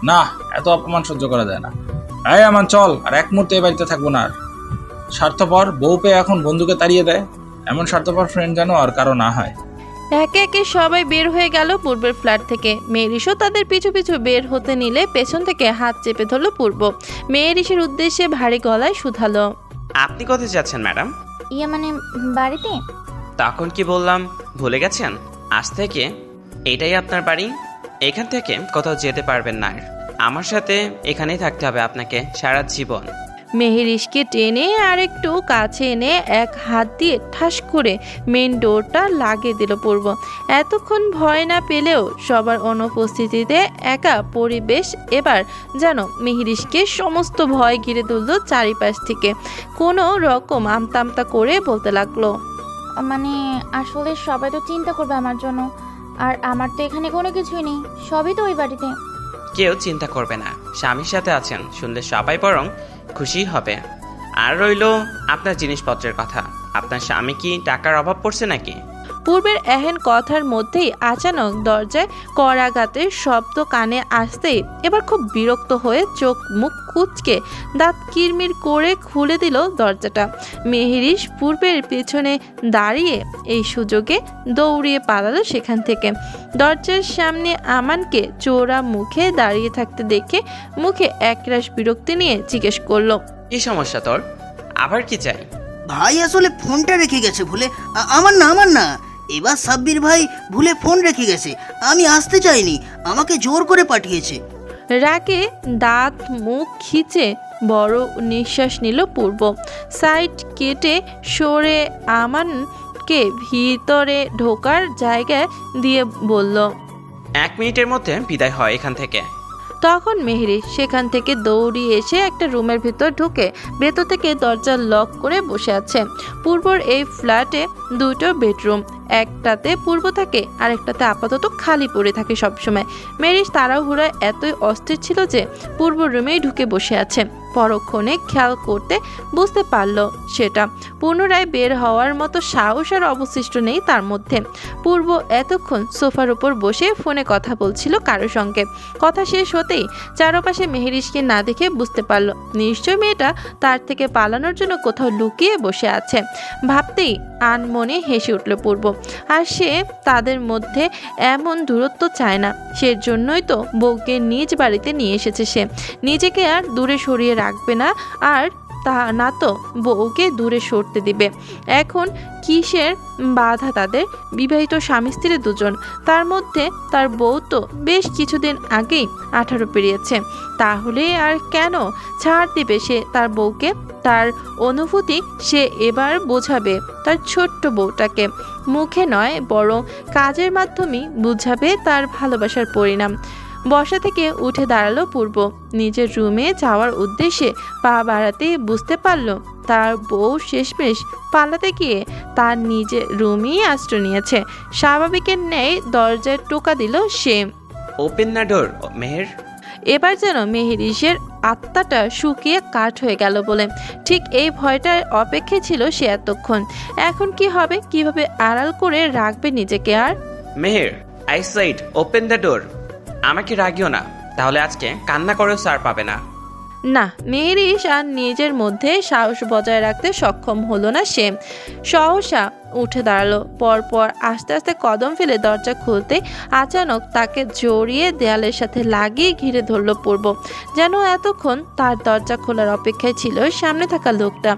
না, এত অপমান সহ্য করা যায় না। এই আমান চল, আর এক মুহূর্তে এই বাড়িতে থাকবো না। আর স্বার্থপর বউ পেয়ে এখন বন্ধুকে তাড়িয়ে দেয়, এমন স্বার্থপর ফ্রেন্ড যেন আর কারো না হয়। একে একে সবাই বের হয়ে গেল পূর্বের ফ্ল্যাট থেকে। মেয়েরিশও তাদের পিছু পিছু বের হতে নিলে পেছন থেকে হাত চেপে ধরল পূর্ব। মেয়েরিশের উদ্দেশ্যে ভারী গলায় শুধালো, আপনি কোথায় যাচ্ছেন ম্যাডাম? ইয়ে মানে বাড়িতে। তখন কি বললাম ভুলে গেছেন? আজ থেকে এটাই আপনার বাড়ি, এখান থেকে কোথাও যেতে পারবেন না। আমার সাথে এখানেই থাকতে হবে আপনাকে সারা জীবন। মেহেরিশকে টেনে আর একটু কাছে এনে এক হাত দিয়ে ঠাস করে মেন ডোরটা লাগিয়ে দিল পূর্ব। এতক্ষণ ভয় না পেলেও সবার অনুপস্থিতিতে একা পরিবেশ এবার যেন মেহেরিশকে সমস্ত ভয় ঘিরে তুলল চারিপাশ থেকে। কোনো রকম আমতামতা করে বলতে লাগলো, মানে আসলে সবাই তো চিন্তা করবে আমার জন্য, আর আমার তো এখানে কোনো কিছুই নেই, সবই তো ওই বাড়িতে। কেউ চিন্তা করবে না, স্বামীর সাথে আছেন শুনলে সবাই বরং খুশি হবে। আর রইল আপনার জিনিসপত্রের কথা, আপনার স্বামী কি টাকার অভাব পড়ছে নাকি? পূর্বের এহেন কথার মধ্যেই আচানক দরজায় করাঘাতের শব্দ কানে আসতেই এবার খুব বিরক্ত হয়ে চোখ মুখ কুঁচকে দাঁত কিরমির করে খুলে দিল দরজাটা। মেহেরিশ পূর্বের পেছনে দাঁড়িয়ে এই সুযোগে দৌড়িয়ে পালালো সেখান থেকে। দরজার সামনে আমানকে চোরা মুখে দাঁড়িয়ে থাকতে দেখে মুখে একরাশ বিরক্তি নিয়ে জিজ্ঞেস করলো, কি সমস্যা তোর? আবার কি চাই? ভাই আসলে ফোনটা রেখে গেছে ভুলে। আমার না এবার সাব্বির ভাই ভুলে ফোন রেখে গেছে, আমি আসতে চাইনি, আমাকে জোর করে পাঠিয়েছে। রাগে দাঁত মুখ খিচে বড় নিঃশ্বাস নিল পূর্ব। সাইড কেটে সরে আমানকে ভিতরে ঢোকার জায়গায় দিয়ে বলল, 1 মিনিটের মধ্যে বিদায় হয় এখান থেকে। তখন মেহেরি সেখান থেকে দৌড়িয়ে এসে একটা রুমের ভিতর ঢুকে ভেতর থেকে দরজা লক করে বসে আছে। পূর্বর এই ফ্ল্যাটে 2টো বেডরুম, একটাতে পূর্ব থাকে আর একটাতে আপাতত খালি পড়ে থাকে সবসময়। মেরিশ তাড়াহুড়ায় এতই অস্থির ছিল যে পূর্ব রুমেই ঢুকে বসে আছে। পরক্ষণে খেয়াল করতে বুঝতে পারল সেটা। পুনরায় বের হওয়ার মতো সাহস আর অবশিষ্ট নেই তার মধ্যে। পূর্ব এতক্ষণ সোফার উপর বসে ফোনে কথা বলছিল কারোর সঙ্গে। কথা শেষ হতেই চারপাশে মেহেরিশকে না দেখে বুঝতে পারল নিশ্চয় মেয়েটা তার থেকে পালানোর জন্য কোথাও লুকিয়ে বসে আছে। ভাবতেই আনমনে হেসে উঠল পূর্ব। আর সে তাদের মধ্যে এমন দূরত্ব চায় না, সেজন্যই তো বউকে নিজ বাড়িতে নিয়ে এসেছে সে। নিজেকে আর দূরে সরিয়ে রাখবে না, আর তা না তো বউকে দূরে সরতে দিবে। এখন কিসের বাধা তাদের? বিবাহিত স্বামী স্ত্রী দুজন, তার মধ্যে তার বউ তো বেশ কিছুদিন আগেই 18 পেরিয়েছে। তাহলে আর কেন ছাড় দিবে সে তার বউকে? তার অনুভূতি সে এবার বোঝাবে তার ছোট্ট বউটাকে। মুখে নয় বরং কাজের মাধ্যমেই বুঝাবে তার ভালোবাসার পরিণাম। বসা থেকে উঠে দাঁড়ালো পূর্ব। নিজের রুমে যাওয়ার উদ্দেশ্যে পা বাড়াতেই বুঝতে পারল তার বউ শেষমেশ পালাতে গিয়ে তার নিজের রুমেই আশ্রয় নিয়েছে। স্বাভাবিকের ন্যায় দরজায় টোকা দিল সে। ওপেন না ডোর মেহের। এবার যেন মেহেরিশের আত্মাটা শুকিয়ে কাঠ হয়ে গেল বলে ঠিক এই ভয়টার অপেক্ষায় ছিল সে এতক্ষণ। এখন কি হবে, কিভাবে আড়াল করে রাখবে নিজেকে? আর Meher, I said open the door. আমাকে রাগিও না, তাহলে আজকে কান্না করেও সার পাবে না। না, মেহেরিশ আর নিজের মধ্যে সাহস বজায় রাখতে সক্ষম হলো না সে। সহসা উঠে দাঁড়ালো। পরপর আস্তে আস্তে কদম ফেলে দরজা খুলতে আচানক তাকে জড়িয়ে দেয়ালের সাথে লাগিয়ে ঘিরে ধরলো পূর্ব। যেন এতক্ষণ তার দরজা খোলার অপেক্ষায় ছিল সামনে থাকা লোকটা।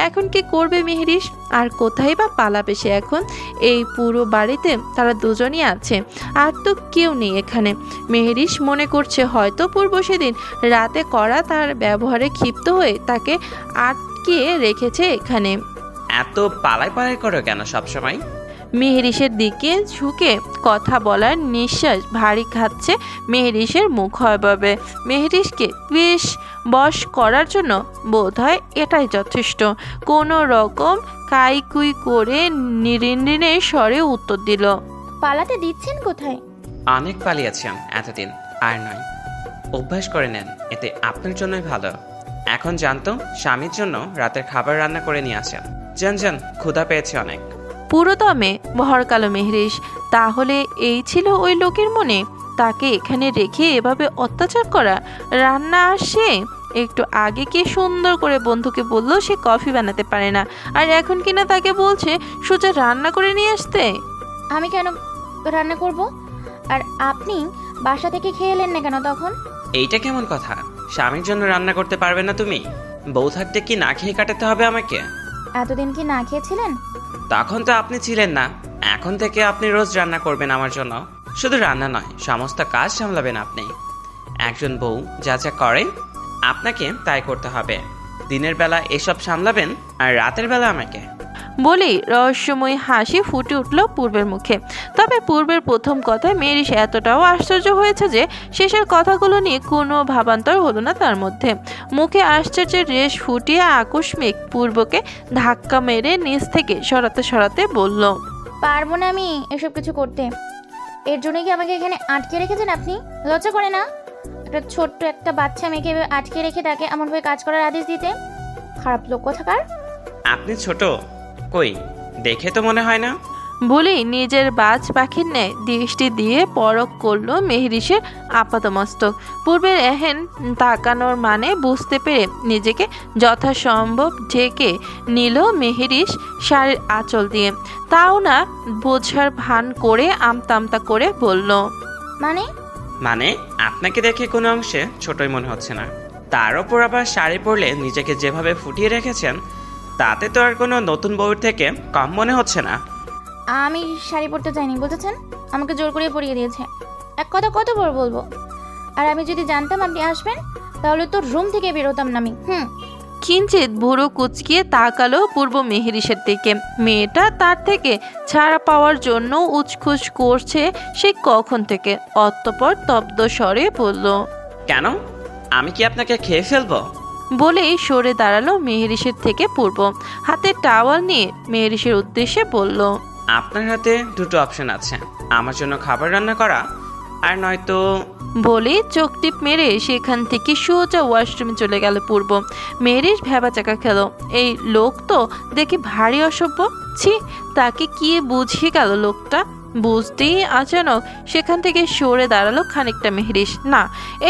এখন কি করবে মেহরিশ? আর কোথায় বা পালাবে সে এখন? এই পুরো বাড়িতে তারা দুজনই আছে, আর তো কেউ নেই এখানে। মেহরিশ মনে করছে হয়তো পূর্ব সেদিন রাতে করা তার ব্যবহারে ক্ষিপ্ত হয়ে তাকে আটকে রেখেছে এখানে। এত পালাই পালাই করো কেন সবসময়? মেহরিশের দিকে ঝুঁকে কথা বলার নিঃশ্বাস ভারী খাচ্ছে মেহরিশের মুখ হয়ভাবে। মেহরিশকে বেশ বশ করার জন্য বোধহয় এটাই যথেষ্ট। কোনো রকম কাইকুই করে নিরিনের স্বরে উত্তর দিল, পালাতে দিচ্ছেন কোথায়? অনেক পালিয়েছেন এতদিন, আর নয়। অভ্যাস করে নেন, এতে আপনার জন্যই ভালো। এখন জানতো স্বামীর জন্য রাতের খাবার রান্না করে নিয়ে আসেন। যান যান, ক্ষুধা পেয়েছে অনেক। পুরোদমে ভরকালো মেহরিশ। তাহলে এই ছিল ওই লোকের মনে, তাকে এখানে রেখে এভাবে অত্যাচার করা। রান্না আসে একটু আগে কি সুন্দর করে বন্ধুকে বললো সে কফি বানাতে পারে না, আর এখন কিনা তাকে বলছে সোজা রান্না করে নিয়ে আসতে। আমি কেন রান্না করব? আর আপনি বাসা থেকে খেয়ে এলেন না কেন তখন? এইটা কেমন কথা? স্বামীর জন্য রান্না করতে পারবে না তুমি? বউ থাকতে কি না খেয়ে কাটাতে হবে আমাকে? এতদিন কি না খেয়েছিলেন? তখন তো আপনি ছিলেন না। এখন থেকে আপনি রোজ রান্না করবেন আমার জন্য। শুধু রান্না নয়, সমস্ত কাজ সামলাবেন আপনি। একজন বউ যা যা করে আপনাকে তাই করতে হবে। দিনের বেলা এসব সামলাবেন, আর রাতের বেলা আমাকে। বলেই রহস্যময় হাসি ফুটে উঠল পূর্বের মুখে। তবে পূর্বের প্রথম কথায় মেহরিশ এতটাও আশ্চর্য হয়েছে যে শেষের কথাগুলো নিয়ে কোনো ভাবান্তর হলো না তার মধ্যে। মুখে আশ্চর্যের রেশ ফুটিয়ে আকস্মিক পূর্বকে ধাক্কা মেরে নিচ থেকে সরাতে সরাতে বলল, পারবো না আমি এসব কিছু করতে। এর জন্য কি আমাকে এখানে আটকে রেখেছেন আপনি? লজ্জা করে না একটা ছোট্ট একটা বাচ্চা মেয়েকে আটকে রেখে তাকে এমনভাবে কাজ করার আদেশ দিতে? খারাপ লোক কোথাকার। আপনি ছোট কই, দেখে তো মনে হয় না। বলেই নিজের বাজ পাখির ন্যায় দৃষ্টি দিয়ে পরখ করলো মেহরিশের আপাতমস্তক। পূর্বের এহেন তাকানোর মানে বুঝতে পেরে নিজেকে যথাসম্ভব ঢেকে নিল মেহরিশ শাড়ির আঁচল দিয়ে। তাও না বোঝার ভান করে আমতামতা করে বলল, মানে আপনাকে দেখে কোনো অংশে ছোটই মনে হচ্ছে না। তার ওপর আবার শাড়ি পরলে নিজেকে যেভাবে ফুটিয়ে রেখেছেন, তাতে তো আর কোনো নতুন বউয়ের থেকে কম মনে হচ্ছে না। আমি শাড়ি পরতে চাইনি, বুঝেছেন? আমাকে জোর করে পরিয়ে দিয়েছে। এক কথা কত বড় বলবো? আর আমি যদি জানতাম আপনি আসবেন, তাহলে তো রুম থেকে বেরোতাম না আমি। কিঞ্চিত ভুরু কুচকিয়ে তাকালো পূর্ব মেহরিশের দিকে। মেয়েটা তার থেকে ছাড়া পাওয়ার জন্য উচ্ছ্বাস করছে সে কখন থেকে। অতঃপর তব্দ স্বরে বলল, কেন? আমি কি আপনাকে খেয়ে ফেলবো? বলেই সরে দাঁড়ালো মেহরিশের থেকে পূর্ব। হাতে টাওয়াল নিয়ে মেহরিশের উদ্দেশ্যে বলল, আপনার হাতে দুটো অপশন আছে, আমার জন্য খাবার রান্না করা, আর নয়তো। বলে চোখ টিপ মেরে সেখান থেকে সোজা ওয়াশরুমে চলে গেল পূর্ব। মেহরিশ ভ্যাবাচাকা খেল। এই লোক তো দেখে ভারী অসভ্য। ছি, তাকে কি বুঝিয়ে গেল লোকটা? বুঝতেই আচানক সেখান থেকে সরে দাঁড়ালো খানিকটা মেহরিশ। না,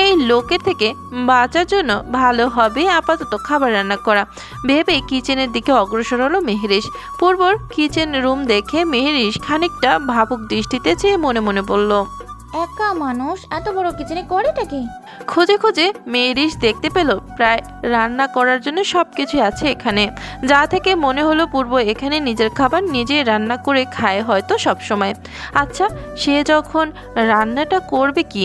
এই লোকের থেকে বাঁচার জন্য ভালো হবে আপাতত খাবার রান্না করা ভেবে কিচেনের দিকে অগ্রসর হলো মেহরিশ। পূর্বর কিচেন রুম দেখে মেহরিশ খানিকটা ভাবুক দৃষ্টিতে চেয়ে মনে মনে বলল, একা মানুষ এত বড় কিচেনে করেটা কি? খুঁজে খুঁজে মেহরিশ দেখতে পেল প্রায় রান্না করার জন্য সবকিছু আছে এখানে, যা থেকে মনে হলো পূর্ব এখানে নিজের খাবার নিজে রান্না করে খায় হয়তো সব সময়। আচ্ছা, সে যখন রান্নাটা করবে কি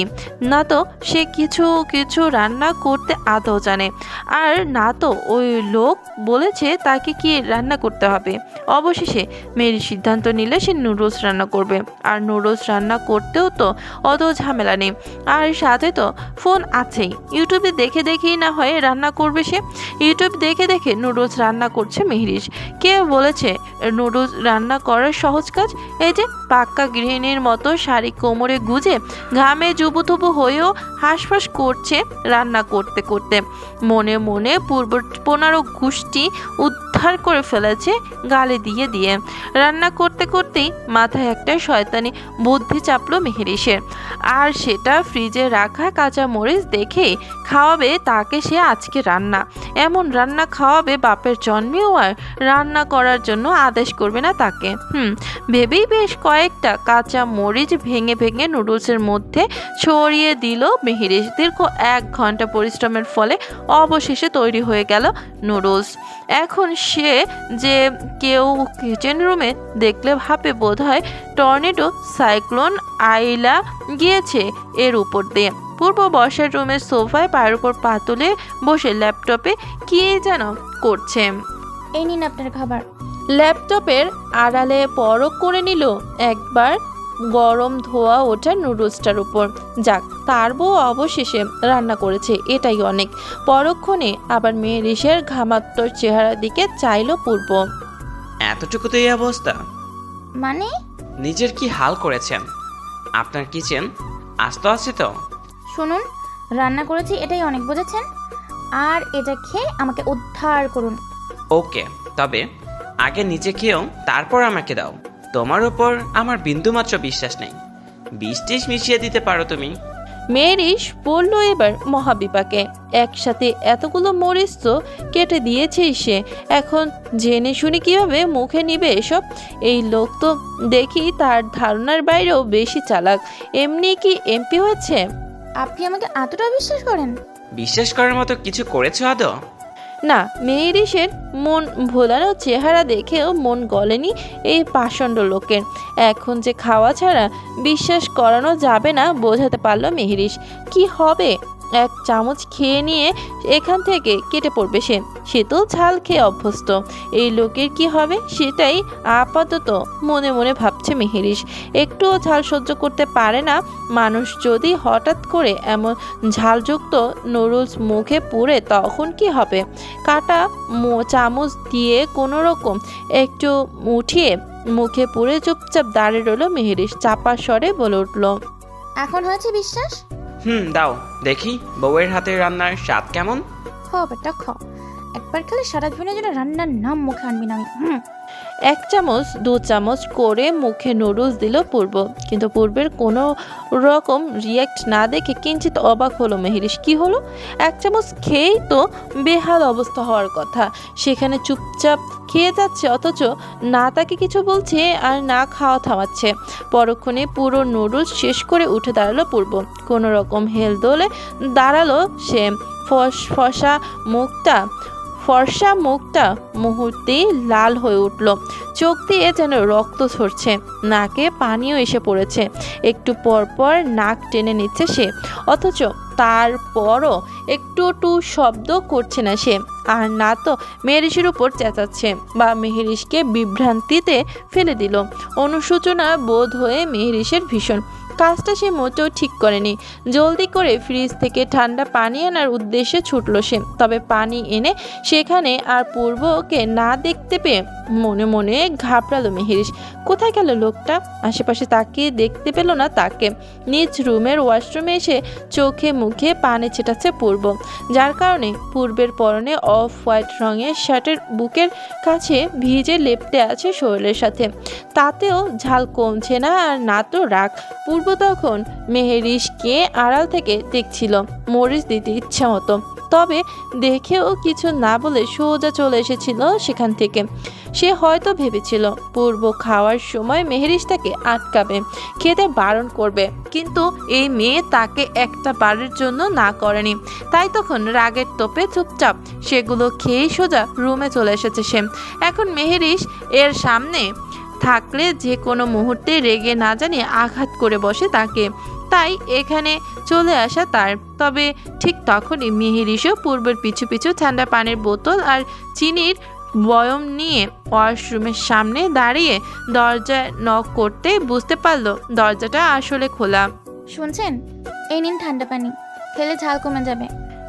না, তো সে কিছু কিছু রান্না করতে আদৌ জানে, আর না তো ওই লোক বলেছে তাকে কি রান্না করতে হবে। অবশেষে মেহরিশ সিদ্ধান্ত নিলে সে নুডলস রান্না করবে। আর নুডলস রান্না করতেও তো অত ঝামেলা নেই, আর সাথে তো ফোন আছেই। ইউটিউবে দেখে দেখেই না হয় রান্না করবে সে। ইউটিউব দেখে দেখে নুডলস রান্না করছে মেহরিশ। কে বলেছে নুডলস রান্না করার সহজ কাজ? এই যে পাক্কা গৃহিণীর মতো শাড়ি কোমরে গুজে ঘামে জুবুথুবু হয়েও হাঁসফাঁস করছে রান্না করতে করতে। মনে মনে পূর্ব 15 গোষ্ঠী উদ্ধার করে ফেলেছে গালে দিয়ে দিয়ে। রান্না করতে করতেই মাথায় একটা শয়তানি বুদ্ধি চাপলো মেহরিশের। আর সেটা ফ্রিজে রাখা কাঁচা মরিচ দেখে খাওয়াবে তাকে সে আজকে রান্না। এমন রান্না খাওয়াবে বাপের জন্মেও আর রান্না করার জন্য আদেশ করবে না তাকে। ভেবেই বেশ কয়েকটা কাঁচা মরিচ ভেঙে ভেঙে নুডলসের মধ্যে ছড়িয়ে দিল মেহেরিশ। দীর্ঘ 1 ঘন্টা পরিশ্রমের ফলে অবশেষে তৈরি হয়ে গেল নুডলস। এখন সে যে কেউ কিচেন রুমে দেখলে ভাবে বোধহয় টর্নেডো সাইক্লোন আইলা গিয়েছে এর উপর দিয়ে। পূর্ব বসার রুমের সোফায় পায়ের উপর পা তুলে বসে ল্যাপটপে কি যেন করছে। এই নিন আপনার খাবার। ল্যাপটপের আড়ালে পরক করে নিল একবার গরম ধোয়া ওঠা নুডলসটার উপর। যাক, তার বউ অবশেষে রান্না করেছে, এটাই অনেক। পরক্ষণে আবার মেহেরিশের ঘামাত্মক চেহারার দিকে চাইল পূর্ব। এতটুকুতে এই অবস্থা? মানে? নিজের কি হাল করেছেন? আপনার কিচেন আস্ত আছে তো? শুনুন, রান্না করেছি এটাই অনেক, বুঝেছেন? আর এটা খেয়ে আমাকে উদ্ধার করুন। ওকে, তবে আগে নিজে খেয়েও তারপর আমাকে দাও। তোমার ওপর আমার বিন্দুমাত্র বিশ্বাস নেই। 20-30 মিশিয়ে দিতে পারো তুমি। মেহেরিশ বলল এবার মহাবিপাকে। একসাথে এতগুলো মরিচ তো কেটে দিয়েছেই সে, এখন জেনে শুনে কিভাবে মুখে নিবে এসব? এই লোক তো দেখি তার ধারণার বাইরেও বেশি চালাক। এমনি কি এমপি হয়েছে? আপনি আমাকে এতটা বিশ্বাস করেন? বিশ্বাস করার মতো কিছু করেছো আদৌ? না, মেহেরিশের মন ভোলানো চেহারা দেখেও মন গলেনি এই পাষণ্ড লোকের। এখন যে খাওয়া ছাড়া বিশ্বাস করানো যাবে না বোঝাতে পারল মেহেরিশ। কি হবে? 1 চামচ খেয়ে নিয়ে এখান থেকে কেটে পড়বে সে তো ঝাল খেয়ে অভ্যস্ত। এই লোকের কি হবে সেটাই আপাতত মনে মনে ভাবছে মেহেরিশ। একটুও ঝাল সহ্য করতে পারে না মানুষ। যদি হঠাৎ করে এমন ঝালযুক্ত নুডলস মুখে পুড়ে তখন কি হবে? কাটা চামচ দিয়ে কোনো রকম একটু উঠিয়ে মুখে পুড়ে চুপচাপ দাঁড়িয়ে রইল মেহেরিশ। চাপা স্বরে বলে উঠল, এখন হয়েছে বিশ্বাস? দাও দেখি বউয়ের হাতের রান্নার স্বাদ কেমন। বেটা খ, একবার খেলে সারা জীবনের জন্য রান্নার নাম মুখে আনবি না আমি। 1 চামচ 2 চামচ করে মুখে নুডলস দিল পূর্ব, কিন্তু পূর্বের কোনো রকম রিয়াক্ট না দেখে কিঞ্চিত অবাক হলো মেহেরিশ। কি হলো? 1 চামচ খেয়েই তো বেহাল অবস্থা হওয়ার কথা, সেখানে চুপচাপ খেয়ে যাচ্ছে, অথচ না তাকে কিছু বলছে আর না খাওয়া থামাচ্ছে। পরক্ষণে পুরো নুডলস শেষ করে উঠে দাঁড়ালো পূর্ব। কোনো রকম হেলদোলে দাঁড়ালো সে। ফর্সা মুখটা মুহূর্তেই লাল হয়ে উঠল। চোখ দিয়ে যেন রক্ত ঝরছে, নাকে পানিও এসে পড়েছে। একটু পর পর নাক টেনে নিচ্ছে সে, অথচ তারপরও একটু শব্দ করছে না সে। আর না তো মেহেরিশের উপর চেঁচাচ্ছে বা মেহেরিশকে বিভ্রান্তিতে ফেলে দিল। অনুশোচনা বোধ হয়ে মেহেরিশের ভীষণ। কাজটা সে মোটেও ঠিক করেনি। জলদি করে ফ্রিজ থেকে ঠান্ডা পানি আনার উদ্দেশ্যে ছুটল সে। তবে পানি এনে সেখানে আর পূর্বকে না দেখতে পেয়ে মনে মনে ঘাবড়ালো মেহেরিশ। কোথায় গেল লোকটা? আশেপাশে তাকিয়ে দেখতে পেল না তাকে। নিজ রুমের ওয়াশরুমে এসে চোখে মুখে পানি ছেটাচ্ছে পূর্ব, যার কারণে পূর্বের পরনে অফ হোয়াইট রঙের শার্টের বুকের কাছে ভিজে লেপ্টে আছে শরীরের সাথে। তাতেও ঝাল কমছে না আর না তো রাগ। পূর্ব তখন মেহেরিশকে আড়াল থেকে দেখছিল, মরিচ দিতে ইচ্ছা মতো। তবে দেখেও কিছু না বলে সোজা চলে এসেছিল সেখান থেকে। সে হয়তো ভেবেছিল পূর্ব খাওয়ার সময় মেহেরিশ তাকে আটকাবে, খেতে বারণ করবে, কিন্তু এই মেয়ে তাকে একটা বারের জন্য না করেনি। তাই তখন রাগের তোপে চুপচাপ সেগুলো খেয়ে সোজা রুমে চলে এসেছে সে। এখন মেহেরিশ এর সামনে থাকলে যে কোনো মুহূর্তে রেগে না জানিয়ে আঘাত করে বসে তাকে, তাই এখানে চলে আসা তার। তবে ঠিক তখনই মেহেরিশও পূর্বের পিছু পিছু ঠান্ডা পানির বোতল আর চিনির বয়ম নিয়ে ওয়াশরুমের সামনে দাঁড়িয়ে দরজায় নক করতে বুঝতে পারলো দরজাটা আসলে খোলা। শুনছেন? এই নিন ঠান্ডা পানি, খেলে ঝাল কমে যাবে।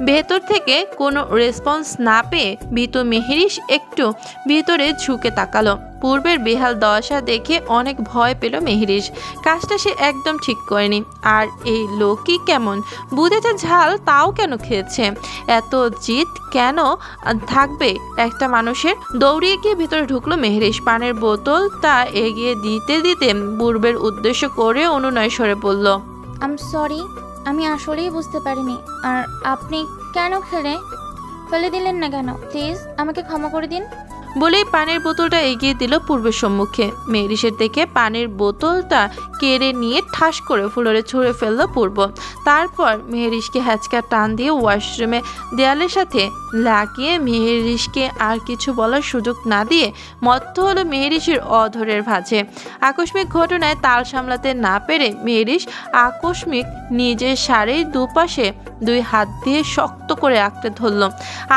ভেতর থেকে কোনো রেসপন্স না পেয়ে ভীত মেহেরিশ একটু ভিতরে ঝুঁকে তাকালো। পূর্বের বেহাল দশা দেখে অনেক ভয় পেল মেহেরিশ। কাজটা সে একদম ঠিক করেনি। আর এই লোকই কেমন, বুঝেছে ঝাল তাও কেন খেয়েছে? এত জিদ কেন থাকবে একটা মানুষের? দৌড়িয়ে গিয়ে ভেতরে ঢুকলো মেহেরিশ। পানের বোতলটা এগিয়ে দিতে দিতে পূর্বের উদ্দেশ্য করে অনুনয় স্বরে বলল, সরি, আমি আসলেই বুঝতে পারিনি। আর আপনি কেন ফেলে দিলেন না কেন? প্লিজ আমাকে ক্ষমা করে দিন। বলেই পানির বোতলটা এগিয়ে দিল পূর্বের সম্মুখে। মেহরিশের থেকে পানির বোতলটা কেড়ে নিয়ে ঠাস করে ফ্লোরে ছুঁড়ে ফেললো পূর্ব। তারপর মেহরিশকে হ্যাচকা টান দিয়ে ওয়াশরুমে দেয়ালের সাথে লাগিয়ে মেহরিশকে আর কিছু বলার সুযোগ না দিয়ে মত্ত হলো মেহরিশের অধরের ভাঁজে। আকস্মিক ঘটনায় তাল সামলাতে না পেরে মেহরিশ আকস্মিক নিজের শাড়ির দুপাশে দুই হাত দিয়ে শক্ত করে আঁকড়ে ধরল।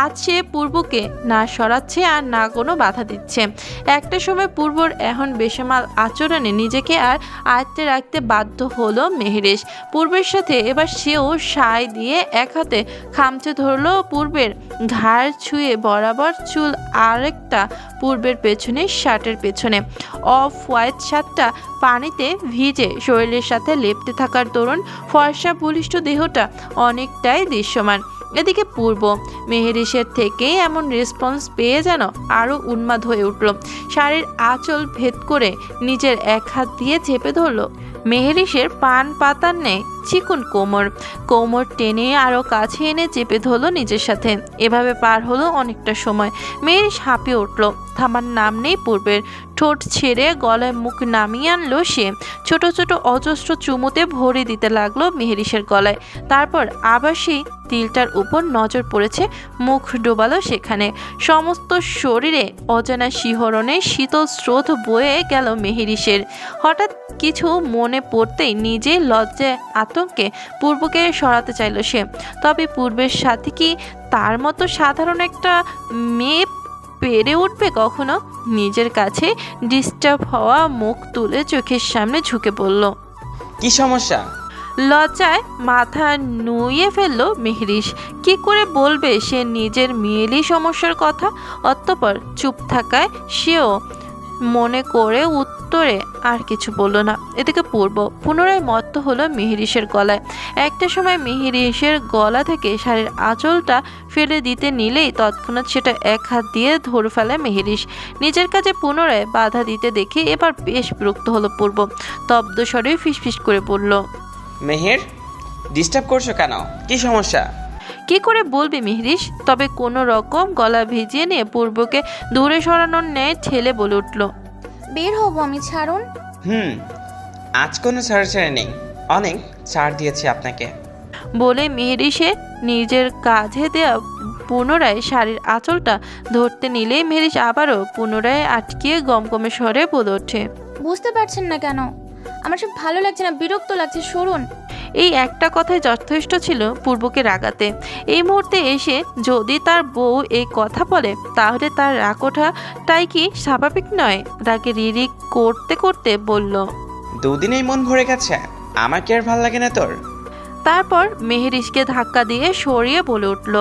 আজ সে পূর্বকে না সরাচ্ছে আর না কোনো বাধা দিচ্ছে। একটা সময় পূর্বর এখন বেসামাল আচরণে নিজেকে আর আয়ত্তে রাখতে বাধ্য হলো মেহরিশ। পূর্বের সাথে এবার সেও সায় দিয়ে এক হাতে খামচে ধরলো পূর্বের ঘাড় ছুঁয়ে বরাবর চুল আরেকটা পূর্বের পেছনে শার্টের পেছনে। অফ হোয়াইট শার্টটা পানিতে ভিজে শরীরের সাথে লেপ্টে থাকার দরুন ফর্সা বলিষ্ঠ দেহটা অনেকটাই দৃশ্যমান। এদিকে পূর্ব মেহরিশের থেকেই এমন রেসপন্স পেয়ে যেন আরও উন্মাদ হয়ে উঠল। শাড়ির আঁচল ভেদ করে নিজের এক হাত দিয়ে চেপে ধরল মেহরিশের পান পাতার ন্যায় চিকন কোমর টেনে আরও কাছে এনে চেপে ধরল নিজের সাথে। এভাবে পার হলো অনেকটা সময়। মেহরিশ হাঁপিয়ে উঠল। থামার নাম নেই পূর্বের। ঠোঁট ছেড়ে গলায় মুখ নামিয়ে আনলো সে। ছোট ছোট অজস্র চুমুতে ভরে দিতে লাগলো মেহরিশের গলায়। তারপর আবার সেই তিলটার উপর নজর পড়েছে, মুখ ডোবালো সেখানে। সমস্ত শরীরে অজানা শিহরণে শীতল স্রোত বয়ে গেল মেহরিশের। হঠাৎ কিছু মনে পড়তেই নিজে লজ্জায় আতঙ্কে পূর্বকে সরাতে চাইল সে। তবে পূর্বের সাথে কি তার মতো সাধারণ একটা মেয়ে পেরে উঠবে কখনো? নিজের কাছে ডিস্টার্ব হওয়া মুখ তুলে চোখের সামনে ঝুঁকে পড়ল। কি সমস্যা? লজ্জায় মাথা নুয়ে ফেললো মেহরিশ। কি করে বলবে সে নিজের মেয়েলি সমস্যার কথা? অতঃপর চুপ থাকায় সেও মনে করে উত্তরে আর কিছু বলল না। এদিকে পূর্ব পুনরায় মত্ত হলো মেহরিশের গলায়। একটা সময় মেহরিশের গলা থেকে শাড়ির আঁচলটা ফেলে দিতে নিলেই তৎক্ষণাৎ সেটা এক হাত দিয়ে ধরে ফেলে মেহরিশ। নিজের কাছে পুনরায় বাধা দিতে দেখে এবার বেশ বিরক্ত হলো পূর্ব। স্তব্ধ স্বরে ফিসফিস করে বলল, মেহের, ডিস্টার্ব করছো কেন? কি সমস্যা? কি করে বলবি মেহরিশ? তবে কোনো রকম গলা ভিজিয়ে নিয়ে পূর্বকে দূরে সরানোর ন্যায় ঠেলে বলে উঠল, বের হব আমি, ছাড়ুন। আজ কোনো ছাড়াছাড়ি নেই, অনেক ছাড় দিয়েছি আপনাকে। বলে মেহরিশে নিজের কাঁধে দেয়া পুনরায় শাড়ির আঁচলটা ধরতে নিলেই মেহরিশ আবারও পুনরায় আটকিয়ে গমগমে স্বরে বলে ওঠে, বুঝতে পারছেন না কেন? আমার সব ভালো লাগছে না, বিরক্ত লাগছে, সরুন। এই একটা কথাই যথেষ্ট ছিল পূর্বকে রাগাতে। এই মুহূর্তে এসে যদি তার বউ এই কথা বলে তাহলে তার রাগ ওঠাটাই কি স্বাভাবিক নয়? রাগে রিরি করতে করতে বলল, দুদিনেই মন ভরে গেছে, আমার কি আর ভাল লাগে না তোর? তারপর মেহরিশকে ধাক্কা দিয়ে সরিয়ে বলে উঠল,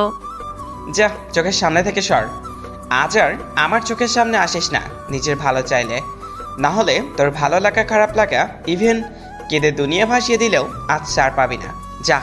যা চোখের সামনে থেকে সর। আজ আর আমার চোখের সামনে আসিস না নিজের ভালো চাইলে। না হলে তোর ভালো লাগা খারাপ লাগা ইভেন কেঁদে দুনিয়া ভাসিয়ে দিলেও আজ ছাড় পাবি না। যা।